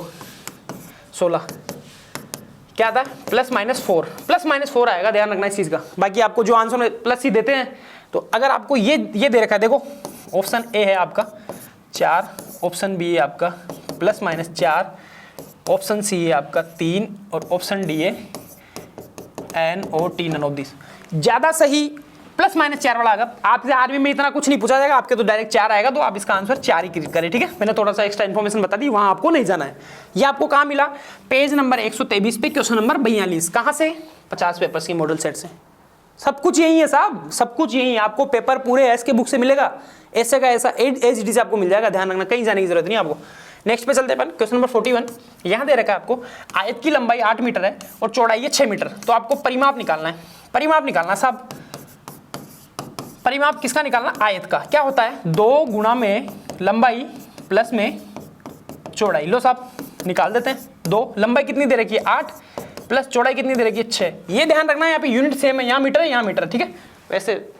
16 क्या आता है? +-4 आएगा, ध्यान रखना इस चीज का। बाकी आपको जो आंसर में प्लस ही देते हैं, तो अगर आपको ये दे रखा है, देखो ऑप्शन ए है आपका 4, ऑप्शन बी है आपका +-4, ऑप्शन सी है आपका 3 और ऑप्शन डी है N O T none of this. ज्यादा सही +-4 वाला आएगा। आपसे आर्मी में इतना कुछ नहीं पूछा जाएगा, आपके तो डायरेक्ट 4 आएगा, तो आप इसका आंसर 4 ही करें, ठीक है। मैंने थोड़ा सा एक्स्ट्रा इन्फॉर्मेशन बता दी, वहां आपको नहीं जाना है। ये आपको कहाँ मिला? पेज नंबर 123 पे क्वेश्चन नंबर 42। कहाँ से? 50 पेपर्स की मॉडल सेट से। सब कुछ यही है साहब, सब कुछ यही है। आपको पेपर पूरे एस के बुक से मिलेगा, ऐसे का ऐसा एज डी से आपको मिल जाएगा, ध्यान रखना, कहीं जाने की जरूरत नहीं आपको। नेक्स्ट पे चलते हैं अपन, क्वेश्चन नंबर 41। यहाँ दे रखा है आपको आयत की लंबाई 8 मीटर है और चौड़ाई है 6 मीटर। तो आपको परिमाप निकालना है, परिमाप निकालना साहब। परिमाप किसका निकालना? आयत का। क्या होता है? 2 गुणा में लंबाई प्लस में चौड़ाई। लो साहब निकाल देते हैं। 2 लंबाई कितनी दे रखी है? 8 प्लस चौड़ाई कितनी दे रखी है? 6। ये ध्यान रखना है, यहाँ पे यूनिट सेम है, यहाँ मीटर है, यहाँ मीटर, ठीक है। वैसे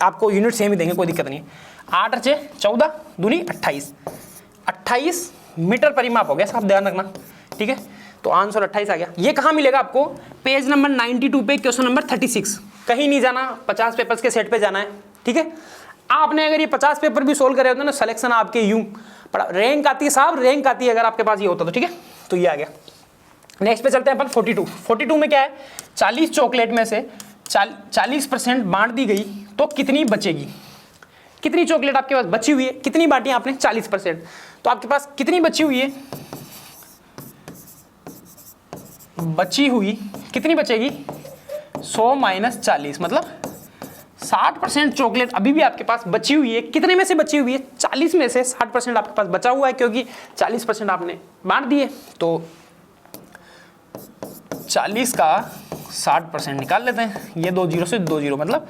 आपको यूनिट सेम ही देंगे, कोई दिक्कत नहीं है। 8 × 6 14 दूनी 28 मीटर परिमाप हो गया साहब, ध्यान रखना, ठीक है। तो आंसर 28 आ गया। ये कहाँ मिलेगा आपको? पेज नंबर 92 पे क्वेश्चन नंबर 36। कहीं नहीं जाना, 50 पेपर्स के सेट पे जाना है, ठीक है। आपने अगर ये 50 पेपर भी सोल्व करे होते ना, सिलेक्शन आपके यूं पड़ा, रैंक आती है साहब, रैंक आती है अगर आपके पास ये होता तो, ठीक है। तो ये आ गया। नेक्स्ट पे चलते हैं अपन 42 में क्या है? 40 चॉकलेट में से 40% बांट दी गई तो कितनी बचेगी? कितनी चॉकलेट आपके पास बची हुई है? कितनी बांटी आपने? 40%। तो आपके पास कितनी बची हुई है? बची हुई कितनी बचेगी? 100 - 40 मतलब 60% चॉकलेट अभी भी आपके पास बची हुई है। कितने में से बची हुई है? 40 में से 60% आपके पास बचा हुआ है, क्योंकि 40% आपने बांट दिए। तो 40 का 60% निकाल लेते हैं। ये 2 0 से 2 0 मतलब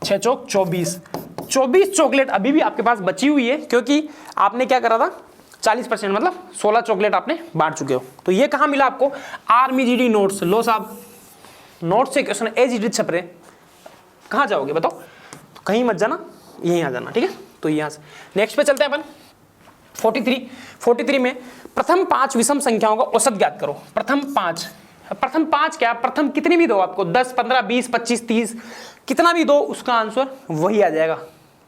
6 चौक 24। 24 चॉकलेट अभी भी आपके पास बची हुई है, क्योंकि आपने क्या करा था? 40% मतलब 16 चॉकलेट आपने बांट चुके हो। तो ये कहाँ मिला आपको? Army GD notes. लो साहब नोट्स से क्वेश्चन एज इट इज छप रहे, कहाँ जाओगे बताओ? तो कहीं मत जाना, यहीं आ जाना, ठीक है। तो यहाँ से नेक्स्ट पे चलते हैं अपन 43 में प्रथम 5 विषम संख्याओं का औसत ज्ञात करो। प्रथम 5 क्या? प्रथम कितनी भी दो आपको, 10 15 20 25 30 कितना भी दो, उसका आंसर वही आ जाएगा।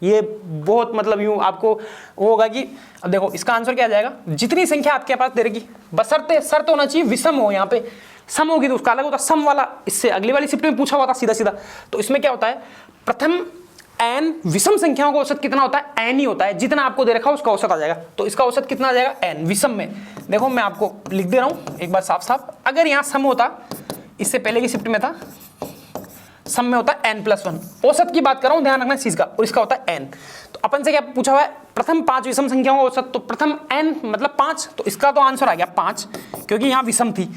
ये बहुत मतलब यूं आपको होगा कि अब देखो इसका आंसर क्या आ जाएगा? जितनी संख्या आपके पास दे रही, बशर्ते शर्त होना चाहिए विषम हो। यहाँ पे सम होगी तो उसका अलग होता, सम वाला इससे अगली वाली शिफ्ट में पूछा हुआ था सीधा। तो इसमें क्या होता है? प्रथम n विषम संख्याओं का औसत कितना होता है? n ही होता है। जितना आपको दे रखा है उसका औसत आ जाएगा। तो इसका औसत कितना आ जाएगा? n विषम में। देखो मैं आपको लिख दे रहा हूं एक बार साफ। अगर यहाँ सम होता, इससे पहले की शिफ्ट में था सम में होता है n+1। औसत की बात कर रहा हूं, ध्यान रखना इस चीज का, और इसका होता है n। तो अपन से क्या पूछा हुआ है, प्रथम 5 विषम संख्याओं का औसत, तो प्रथम n मतलब 5, तो इसका तो आंसर आ गया 5, क्योंकि यहां विषम थी।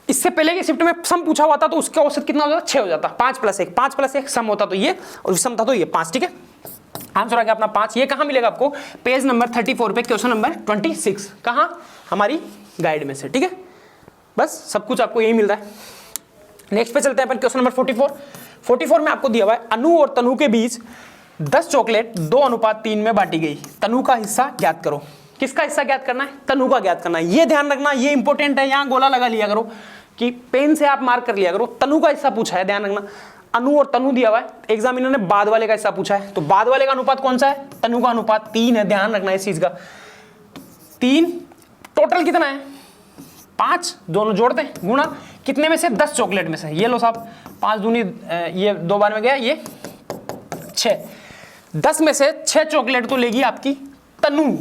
इससे पहले की शिफ्ट में सम पूछा हुआ था तो उसका औसत कितना हो जाता, 6 हो जाता, 5+1 सम होता तो ये, और विषम था तो ये 5, ठीक है। आंसर आ गया अपना 5। ये कहां मिलेगा आपको, पेज नंबर 34 पे, क्वेश्चन नंबर 26, कहां, हमारी गाइड में से, ठीक है। बस सब कुछ आपको यही मिल रहा है। नेक्स्ट पे चलते हैं अपन, क्वेश्चन नंबर 44 में आपको दिया हुआ है, अनु और तनु के बीच 10 चॉकलेट 2:3 में बांटी गई, तनु का हिस्सा ज्ञात करो। किसका हिस्सा ज्ञात करना है, तनु का ज्ञात करना है। ये ध्यान रखना, ये इंपॉर्टेंट है, यहां गोला लगा लिया करो कि पेन से आप मार्क कर लिया करो, तनु का हिस्सा पूछा है, ध्यान रखना। अनु और तनु दिया हुआ है, एग्जामिनर ने बाद वाले का हिस्सा पूछा है, तो बाद वाले का अनुपात कौन सा है, तनु का अनुपात 3 है, ध्यान रखना इस चीज का। 3 टोटल कितना है, 5, दोनों जोड़ते हैं, गुणा कितने में से, 10 चॉकलेट में से। ये लो साहब, 5 दूनी, ये 2 बार में गया, ये 6, 10 में से 6 चॉकलेट तो लेगी आपकी तनु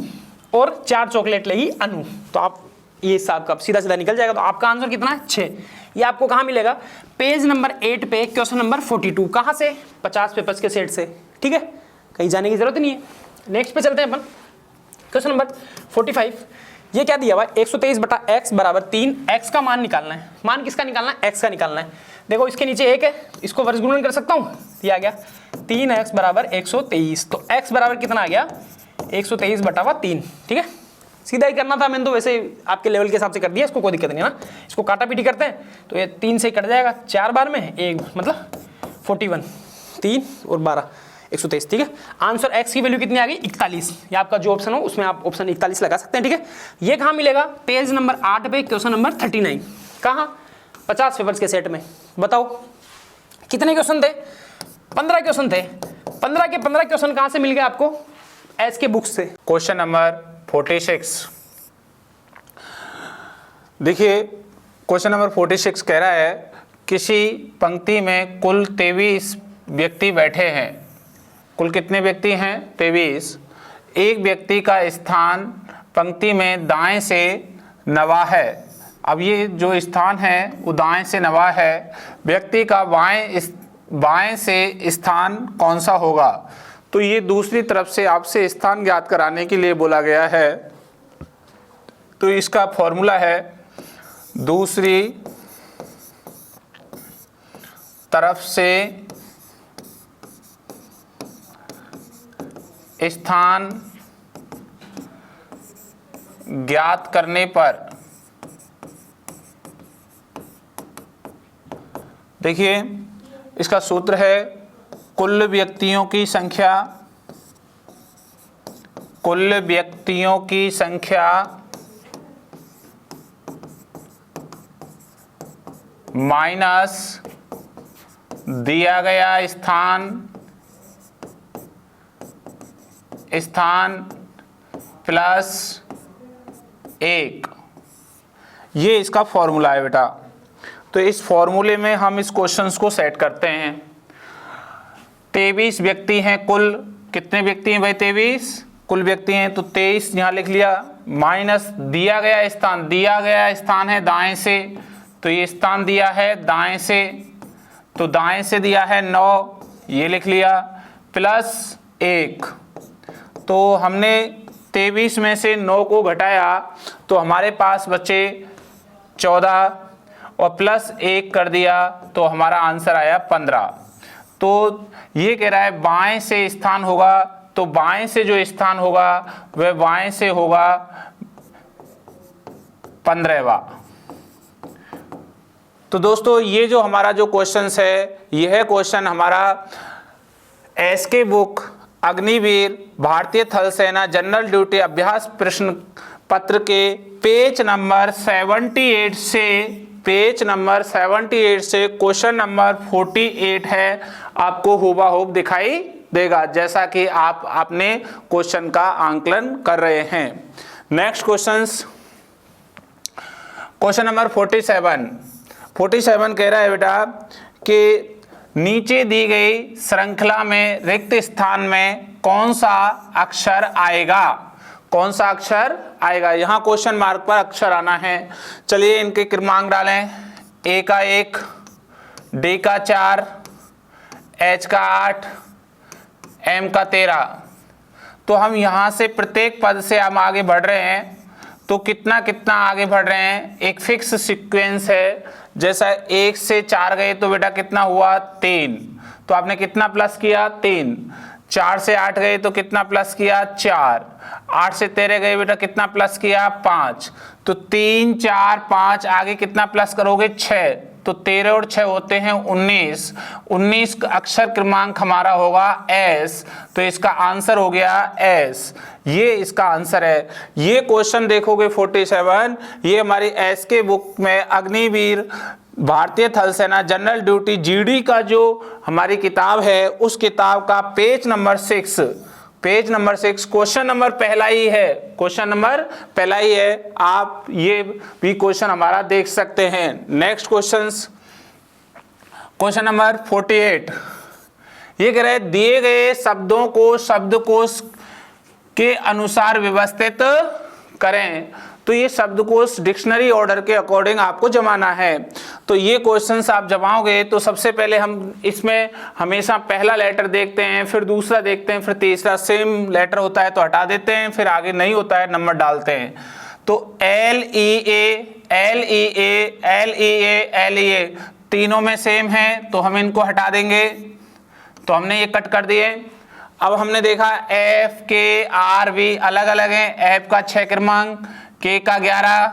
और 4 चॉकलेट लेगी अनु। तो आप ये हिसाब का सीधा सीधा निकल जाएगा। तो आपका आंसर कितना है, 6। ये आपको कहां मिलेगा, पेज नंबर 8 पे, क्वेश्चन नंबर 42। कहां से, 50 पेपर्स के सेट से, ठीक है, कहीं जाने की जरूरत नहीं है। नेक्स्ट पे चलते हैं अपन, क्वेश्चन नंबर 45। ये क्या दिया हुआ है, 123/x = 3, x का मान निकालना है। मान किसका निकालना है, x का निकालना है। देखो इसके नीचे 1 है, इसको वर्ग गुणन कर सकता हूँ, ये आ गया 3x = 123। तो x बराबर कितना आ गया, 123/3, ठीक है। सीधा ही करना था, मैंने तो वैसे आपके लेवल के हिसाब से कर दिया, इसको कोई दिक्कत नहीं है ना। इसको काटा पीटी करते हैं तो ये 3 से कट जाएगा, 4 बार में 1 मतलब 41, 3 और 12 123, ठीक है। आंसर x की वैल्यू कितनी आ गई, 41। ये आपका जो ऑप्शन हो उसमें आप ऑप्शन 41 लगा सकते हैं, ठीक है। ये कहाँ मिलेगा, पेज नंबर 8 पे, क्वेश्चन नंबर 39। कहाँ, 50 पेपर्स के सेट में। बताओ कितने क्वेश्चन थे, 15 क्वेश्चन थे। 15 के 15 क्वेश्चन कहाँ से मिल गए आपको, एस के बुक्स से। क्वेश्चन नंबर 46, देखिए क्वेश्चन नंबर 46 कह रहा है, किसी पंक्ति में कुल 23 व्यक्ति बैठे हैं। कुल कितने व्यक्ति हैं, 23। एक व्यक्ति का स्थान पंक्ति में दाएं से 9वां है। अब ये जो स्थान है वो दाएं से 9वां है, व्यक्ति का बाएं से स्थान कौन सा होगा। तो ये दूसरी तरफ से आपसे स्थान ज्ञात कराने के लिए बोला गया है। तो इसका फॉर्मूला है, दूसरी तरफ से स्थान ज्ञात करने पर, देखिए इसका सूत्र है, कुल व्यक्तियों की संख्या, कुल व्यक्तियों की संख्या माइनस दिया गया स्थान प्लस 1। ये इसका फॉर्मूला है बेटा। तो इस फॉर्मूले में हम इस क्वेश्चंस को सेट करते हैं। 23 व्यक्ति हैं कुल, कितने व्यक्ति हैं भाई, 23 कुल व्यक्ति हैं, तो 23 यहाँ लिख लिया, माइनस दिया गया स्थान है दाएं से, तो ये स्थान दिया है दाएं से, तो दाएं से दिया है 9, ये लिख लिया, प्लस 1। तो हमने 23 में से 9 को घटाया तो हमारे पास बचे 14 और प्लस 1 कर दिया तो हमारा आंसर आया 15। तो ये कह रहा है बाएं से स्थान होगा, तो बाएं से जो स्थान होगा वह बाएं से होगा 15वां। तो दोस्तों ये जो हमारा जो क्वेश्चन है, यह क्वेश्चन हमारा एसके बुक अग्निवीर भारतीय थल सेना जनरल ड्यूटी अभ्यास प्रश्न पत्र के पेज नंबर 78 से क्वेश्चन नंबर 48 है, आपको हुबहू दिखाई देगा, जैसा कि आप अपने क्वेश्चन का आंकलन कर रहे हैं। नेक्स्ट क्वेश्चन नंबर 47 कह रहा है बेटा कि नीचे दी गई श्रृंखला में रिक्त स्थान में कौन सा अक्षर आएगा, कौन सा अक्षर आएगा। यहाँ क्वेश्चन मार्क पर अक्षर आना है। चलिए इनके क्रमांक डालें, A का 1, डी का 4, एच का 8, एम का 13। तो हम यहाँ से प्रत्येक पद से हम आगे बढ़ रहे हैं, तो कितना कितना आगे बढ़ रहे हैं, एक फिक्स सीक्वेंस है। जैसा 1 से 4 गए तो बेटा कितना हुआ 3, तो आपने कितना प्लस किया 3। 4 से 8 गए तो कितना प्लस किया 4। 8 से 13 गए बेटा कितना प्लस किया 5। तो 3 4 5 आगे कितना प्लस करोगे 6। तो 13 और 6 होते हैं 19। 19 का अक्षर क्रमांक हमारा होगा एस, तो इसका आंसर हो गया एस। ये इसका आंसर है। ये क्वेश्चन देखोगे 47, ये हमारी एस के बुक में अग्निवीर भारतीय थल सेना जनरल ड्यूटी जीडी का जो हमारी किताब है, उस किताब का पेज नंबर 6, क्वेश्चन नंबर पहला ही है, क्वेश्चन नंबर पहला ही है। आप ये भी क्वेश्चन हमारा देख सकते हैं। नेक्स्ट क्वेश्चन नंबर 48, ये कह रहे हैं दिए गए शब्दों को शब्दकोश के अनुसार व्यवस्थित करें। तो ये शब्दकोश डिक्शनरी ऑर्डर के अकॉर्डिंग आपको जमाना है। तो ये क्वेश्चंस आप जमाओगे तो सबसे पहले हम इसमें हमेशा पहला लेटर देखते हैं, फिर दूसरा देखते हैं, फिर तीसरा। सेम लेटर होता है तो हटा देते हैं, फिर आगे नहीं होता है नंबर डालते हैं। तो LEA तीनों में सेम है तो हम इनको हटा देंगे, तो हमने ये कट कर दिए। अब हमने देखा FKRV अलग अलग हैं। F का 6 क्रमांक, K का 11,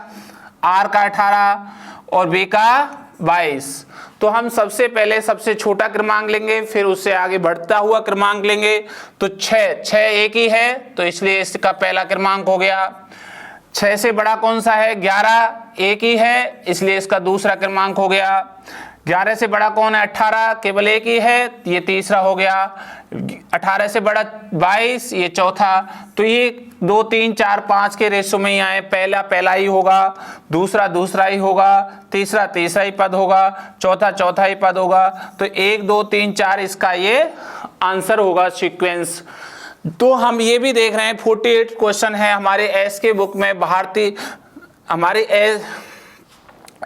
R का 18 और B का 22। तो हम सबसे पहले सबसे छोटा क्रमांक लेंगे, फिर उससे आगे बढ़ता हुआ क्रमांक लेंगे। तो 6 एक ही है तो इसलिए इसका पहला क्रमांक हो गया। 6 से बड़ा कौन सा है 11, एक ही है इसलिए इसका दूसरा क्रमांक हो गया। 11 से बड़ा कौन है 18, केवल एक ही है, ये तीसरा हो गया। 18 से बड़ा 22, ये चौथा। तो ये 2 3 4 5 के रेशो में ही आए। पहला ही होगा, दूसरा ही होगा, तीसरा ही पद होगा, चौथा ही पद होगा। तो 1 2 3 4 इसका ये आंसर होगा सीक्वेंस। तो हम ये भी देख रहे हैं 48 क्वेश्चन है हमारे एस के बुक में, भारतीय हमारे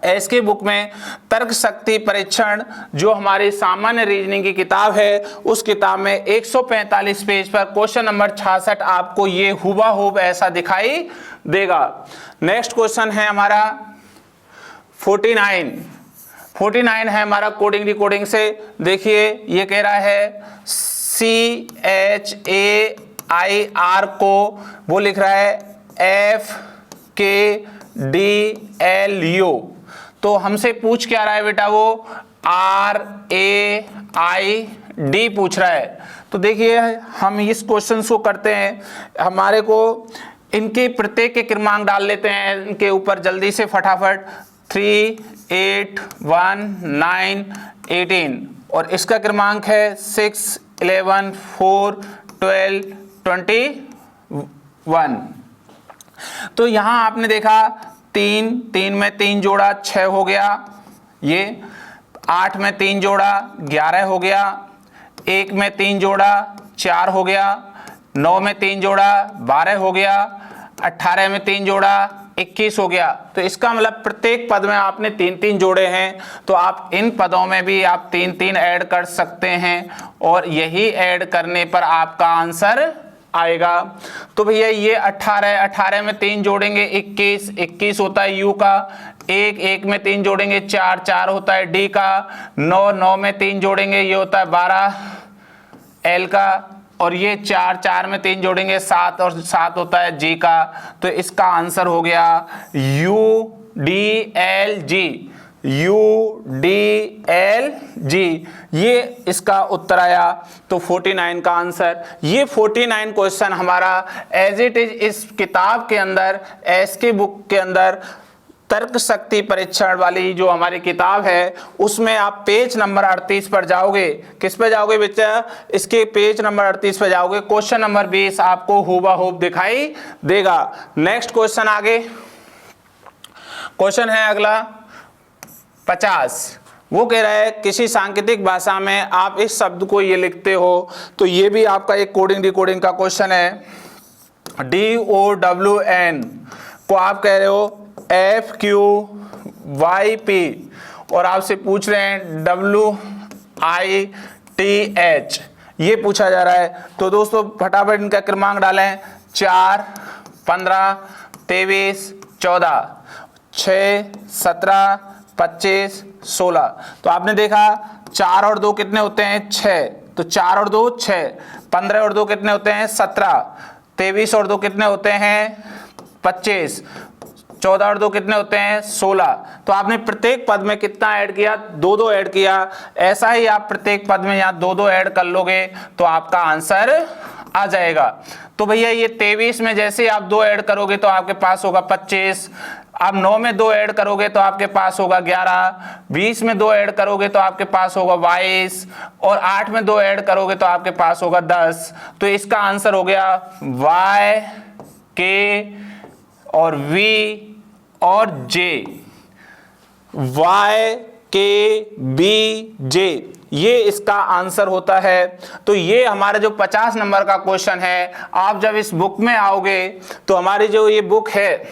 एस के बुक में तर्क शक्ति परीक्षण जो हमारी सामान्य रीजनिंग की किताब है, उस किताब में 145 पेज पर क्वेश्चन नंबर 66 आपको ये हुबहू ऐसा दिखाई देगा। नेक्स्ट क्वेश्चन है हमारा 49 है हमारा कोडिंग डिकोडिंग से। देखिए ये कह रहा है CHAIR को वो लिख रहा है FKDLU। तो हमसे पूछ क्या रहा है बेटा, वो RAID पूछ रहा है। तो देखिए हम इस क्वेश्चन को करते हैं, हमारे को इनके प्रत्येक के क्रमांक डाल लेते हैं इनके ऊपर जल्दी से फटाफट। 3 8 1 9 18 और इसका क्रमांक है 6 11 4 12 21। तो यहाँ आपने देखा 3 में 3 जोड़ा 6 हो गया, ये 8 में 3 जोड़ा 11 हो गया, 1 में 3 जोड़ा 4 हो गया, 9 में 3 जोड़ा 12 हो गया, 18 में 3 जोड़ा 21 हो गया। तो इसका मतलब प्रत्येक पद में आपने 3 जोड़े हैं, तो आप इन पदों में भी आप 3 ऐड कर सकते हैं और यही ऐड करने पर आपका आंसर आएगा। तो भैया ये 18 में 3 जोड़ेंगे 21 होता है यू का, 1 में 3 जोड़ेंगे 4 होता है डी का, 9 में 3 जोड़ेंगे ये होता है 12 एल का, और ये 4 में 3 जोड़ेंगे 7 और 7 होता है जी का। तो इसका आंसर हो गया UDLG, ये इसका उत्तर आया। तो 49 का आंसर, ये 49 क्वेश्चन हमारा एज इट इज इस किताब के अंदर, एस के बुक के अंदर तर्क शक्ति परीक्षण वाली जो हमारी किताब है उसमें आप पेज नंबर 38 पर जाओगे। किस पे जाओगे बच्चा, इसके पेज नंबर 38 पर जाओगे। क्वेश्चन नंबर 20 आपको हुबहू दिखाई देगा। नेक्स्ट क्वेश्चन आगे, क्वेश्चन है अगला 50। वो कह रहा है किसी सांकेतिक भाषा में आप इस शब्द को ये लिखते हो, तो ये भी आपका एक कोडिंग डिकोडिंग का क्वेश्चन है। DOWN को आप कह रहे हो FQYP और आपसे पूछ रहे हैं WITH, ये पूछा जा रहा है। तो दोस्तों फटाफट इनका क्रमांक डालें, 4, 15, 23, 14, 6, 17, 25, 16। तो आपने देखा 4 और 2 कितने होते हैं, 6, तो 4 और 2 6, 15 और 2 कितने होते हैं, 17, 23 और 2 कितने होते हैं, 25, 14 और 2 कितने होते हैं, 16। तो आपने प्रत्येक पद में कितना ऐड किया, 2-2 ऐड किया। ऐसा ही आप प्रत्येक पद में यहाँ 2-2 ऐड कर लोगे तो आपका आंसर आ जाएगा। तो भैया ये 23 में जैसे आप 2 ऐड करोगे तो आपके पास होगा 25, आप 9 में 2 ऐड करोगे तो आपके पास होगा 11, 20 में 2 ऐड करोगे तो आपके पास होगा 22, और 8 में 2 ऐड करोगे तो आपके पास होगा 10। तो इसका आंसर हो गया Y, K और V और J, Y, K, B, J, ये इसका आंसर होता है। तो ये हमारे जो 50 नंबर का क्वेश्चन है, आप जब इस बुक में आओगे तो हमारी जो ये बुक है,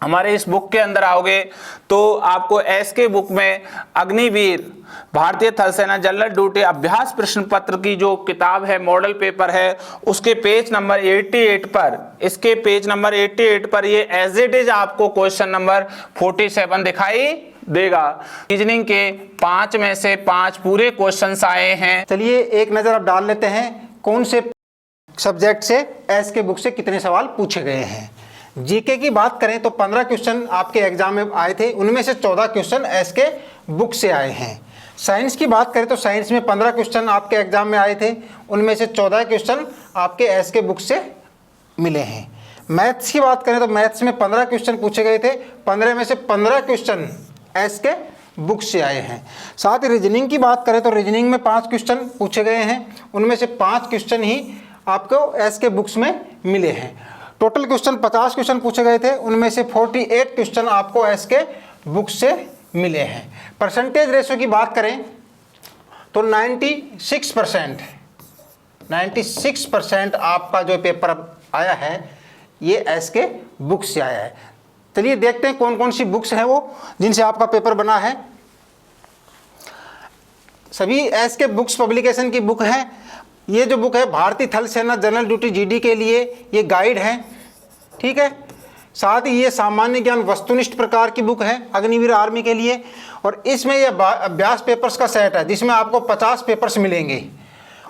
हमारे इस बुक के अंदर आओगे तो आपको एसके बुक में अग्निवीर भारतीय थल सेना जनरल ड्यूटी अभ्यास प्रश्न पत्र की जो किताब है, मॉडल पेपर है, उसके पेज नंबर 88 पर, इसके पेज नंबर 88 पर ये एज इट इज आपको क्वेश्चन नंबर 47 दिखाई देगा। रीजनिंग के 5 में से 5 पूरे क्वेश्चंस आए हैं। चलिए एक नज़र अब डाल लेते हैं कौन से सब्जेक्ट से एसके बुक से कितने सवाल पूछे गए हैं। जीके की बात करें तो 15 क्वेश्चन आपके एग्जाम में आए थे, उनमें से 14 क्वेश्चन एसके बुक से आए हैं। साइंस की बात करें तो साइंस में 15 क्वेश्चन आपके एग्जाम में आए थे, उनमें से 14 क्वेश्चन आपके एसके बुक से मिले हैं। मैथ्स की बात करें तो मैथ्स में 15 क्वेश्चन पूछे गए थे, 15 में से 15 क्वेश्चन एसके बुक से आए हैं। साथ ही रीजनिंग की बात करें तो रीजनिंग में 5 क्वेश्चन पूछे गए हैं, उनमें से 5 क्वेश्चन ही आपको एसके बुक्स में मिले हैं। टोटल क्वेश्चन 50 क्वेश्चन पूछे गए थे, उनमें से 48 क्वेश्चन आपको एसके बुक से मिले हैं। परसेंटेज रेशो की बात करें तो 96% आपका जो पेपर आया है ये एसके बुक से आया है। चलिए देखते हैं कौन कौन सी बुक्स हैं वो जिनसे आपका पेपर बना है। सभी एसके बुक्स पब्लिकेशन की बुक है। ये जो बुक है भारतीय थल सेना जनरल ड्यूटी जीडी के लिए ये गाइड है, ठीक है। साथ ही ये सामान्य ज्ञान वस्तुनिष्ठ प्रकार की बुक है अग्निवीर आर्मी के लिए, और इसमें ये अभ्यास पेपर्स का सेट है जिसमें आपको 50 पेपर्स मिलेंगे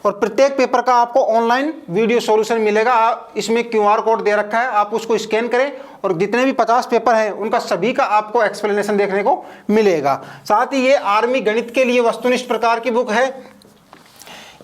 और प्रत्येक पेपर का आपको ऑनलाइन वीडियो सॉल्यूशन मिलेगा। इसमें QR कोड दे रखा है, आप उसको स्कैन करें और जितने भी 50 पेपर हैं उनका सभी का आपको एक्सप्लेनेशन देखने को मिलेगा। साथ ही ये आर्मी गणित के लिए वस्तुनिष्ठ प्रकार की बुक है,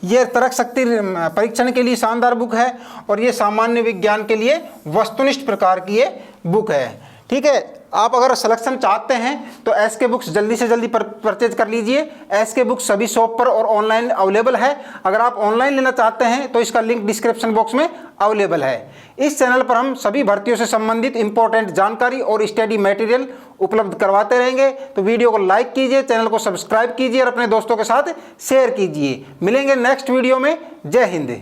ये तर्क शक्ति परीक्षण के लिए शानदार बुक है, और ये सामान्य विज्ञान के लिए वस्तुनिष्ठ प्रकार की ये बुक है, ठीक है। आप अगर सिलेक्शन चाहते हैं तो एसके बुक्स जल्दी से जल्दी परचेज कर लीजिए। एसके बुक्स सभी शॉप पर और ऑनलाइन अवेलेबल है। अगर आप ऑनलाइन लेना चाहते हैं तो इसका लिंक डिस्क्रिप्शन बॉक्स में अवेलेबल है। इस चैनल पर हम सभी भर्तियों से संबंधित इंपॉर्टेंट जानकारी और स्टडी मटेरियल उपलब्ध करवाते रहेंगे। तो वीडियो को लाइक कीजिए, चैनल को सब्सक्राइब कीजिए और अपने दोस्तों के साथ शेयर कीजिए। मिलेंगे नेक्स्ट वीडियो में। जय हिंद।